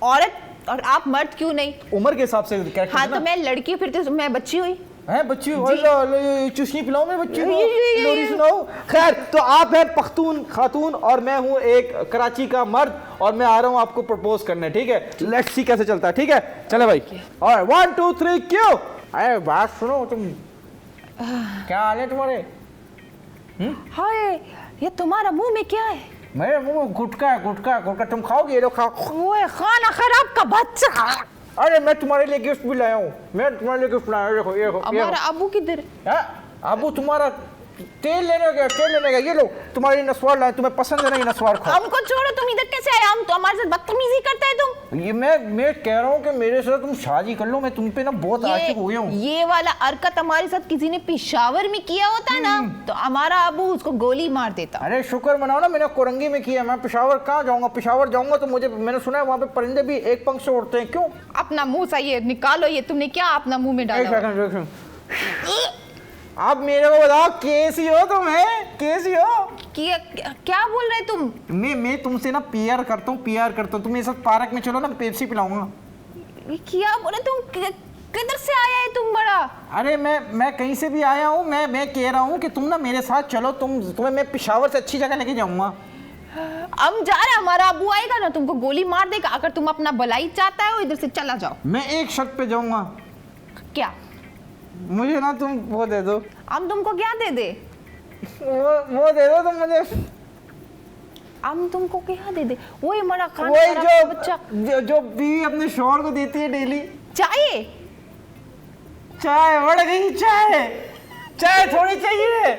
औरत और आप मर्द क्यों नहीं? उम्र के हिसाब से कैरेक्टर। हाँ तो मैं लड़की, फिर तो मैं बच्ची हुई। हैं बच्ची? चुशनी पिलाओ मैं बच्ची को, लोरी सुनाओ। खैर, तो आप हैं पख्तून खातून और मैं हूँ एक कराची का मर्द और मैं आ रहा हूँ आपको प्रपोज करने। ठीक है, लेट्स सी कैसे चलता है। ठीक है चले भाई। और 1 2 3 क्यों? अरे बात सुनो, तुम क्या हाल है तुम्हारे? हाय, ये तुम्हारा मुंह में क्या है? मेरे मुंह में गुटका गुटका तुम खाओगे? ये लो खाओ। ओए खाना खराब का बच्चा। अरे मैं तुम्हारे लिए गिफ्ट भी लाया हूँ, मैं तुम्हारे लिए गिफ्ट लाया हूँ। देखो ये देखो। हमारा अबू किधर है? अबू तुम्हारा तेल लेने गया। ये लो तुम्हारी नस्वार लाए, तुम्हें पसंद है ना ये नस्वार खाओ। हमको छोड़ो, तुम इधर कैसे आए? हम तो हमारे साथ बदतमीजी करते हैं तुम। ये मैं कह रहा हूँ कि मेरे साथ तुम शादी कर लो, मैं तुम पे ना बहुत आशिक हो गया हूँ। ये वाला हरकत हमारे साथ किसी ने पेशावर में किया होता ना तो हमारा अबू उसको गोली मार देता। अरे शुक्र मनाओ ना, मैंने कोरंगी में किया। मैं पेशावर कहाँ जाऊँगा? पेशावर जाऊँगा तो मैंने सुना है वहाँ पे परिंदे भी एक पंख से उड़ते हैं। क्यों? अपना मुंह सही है, निकालो ये। तुमने क्या अपना मुंह में डाला? आप मेरे को बताओ कैसी हो तुम? कैसी हो? क्या बोल रहे तुम? मैं तुमसे ना प्यार करता हूँ। तुम मेरे साथ पार्क में चलो ना, पेप्सी पिलाऊंगा। क्या बोले तुम? किधर से आया है तुम बड़ा? अरे मैं कहीं से भी आया हूँ। मैं कह रहा हूँ कि तुम ना मेरे साथ चलो, तुम्हें मैं पेशावर से अच्छी जगह लेके जाऊंगा। हम जा रहे हैं, हमारा अबू आएगा ना तुमको गोली मार देगा। अगर तुम अपना भलाई चाहता है इधर से चला जाओ। मैं एक शर्त पे जाऊंगा। क्या? मुझे ना तुम वो दे दो। हम तुमको क्या दे दे? वो दे दो तुम मुझे। हम तुमको क्या दे दे? वही हमारा खाना वही वाला बच्चा जो बीवी अपने शौहर को देती है डेली। चाय बढ़ गई। चाय थोड़ी चाहिए।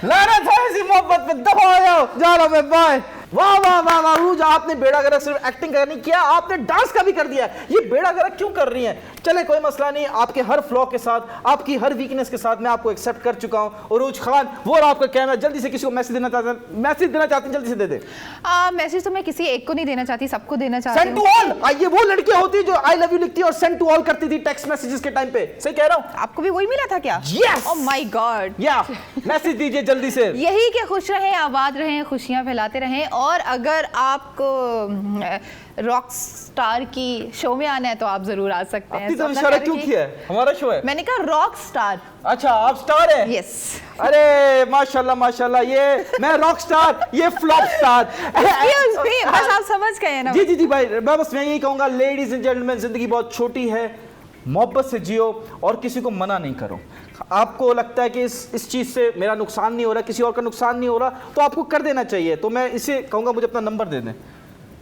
लाना थोड़ी सी मोहब्बत में दबा जाओ। जा रहा मैं, बाय। वाह वाह वाह वाह रूज, आपने बेड़ा गर्क सिर्फ एक्टिंग करनी किया, आपने डांस का भी कर दिया। ये बेड़ा गर्क क्यों कर रही हैं? चले कोई मसला नहीं, आपके हर फ्लॉ के साथ, आपकी हर वीकनेस के साथ मैं आपको एक्सेप्ट कर चुका हूं। उरूज खान, वो और आपका कैमरा, जल्दी से किसी को मैसेज देना चाहते हैं जल्दी से दे दे। मैसेज तो मैं किसी एक को नहीं देना चाहती, सबको देना चाहती सेंड टू ऑल। ये वो लड़कियां होती है जो आई लव यू लिखती है और सेंड टू ऑल करती थी टेक्स्ट मैसेजेस के टाइम पे। सही कह रहा हूं? आपको भी वही मिला था क्या? यस। Oh my God. या मैसेज दीजिए जल्दी से। यही कि खुश रहें, आबाद रहें, खुशियां फैलाते रहें। और अगर आपको रॉक स्टार की शो में आना है तो आप जरूर आ सकते हैं। तो इशारा क्यों किया है? हमारा शो है। मैंने कहा रॉक स्टार। अच्छा आप स्टार है? यस। अरे माशाल्लाह, ये मैं रॉक स्टार, ये फ्लॉप स्टार। बस आप समझ गए ना? जी भाई, मैं बस यही कहूंगा, लेडीज एंड जेंटलमैन, जिंदगी बहुत छोटी है, मोहब्बत से जियो और किसी को मना नहीं करो। आपको लगता है कि इस चीज से मेरा नुकसान नहीं हो रहा, किसी और का नुकसान नहीं हो रहा, तो आपको कर देना चाहिए। तो मैं इसे कहूंगा मुझे अपना नंबर दे दें।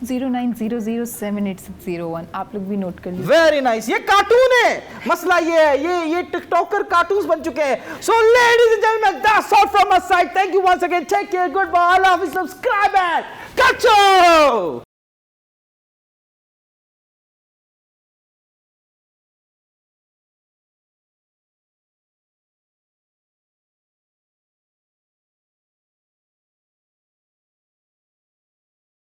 09007861। आप लोग भी नोट कर लीजिए। Very nice. ये कार्टून है, मसला ये है, ये टिकटॉकर कार्टून्स बन चुके हैं। So ladies and gentlemen, that's all from my side. Thank you once again. Take care, good bye, I love you, subscribe and catch you!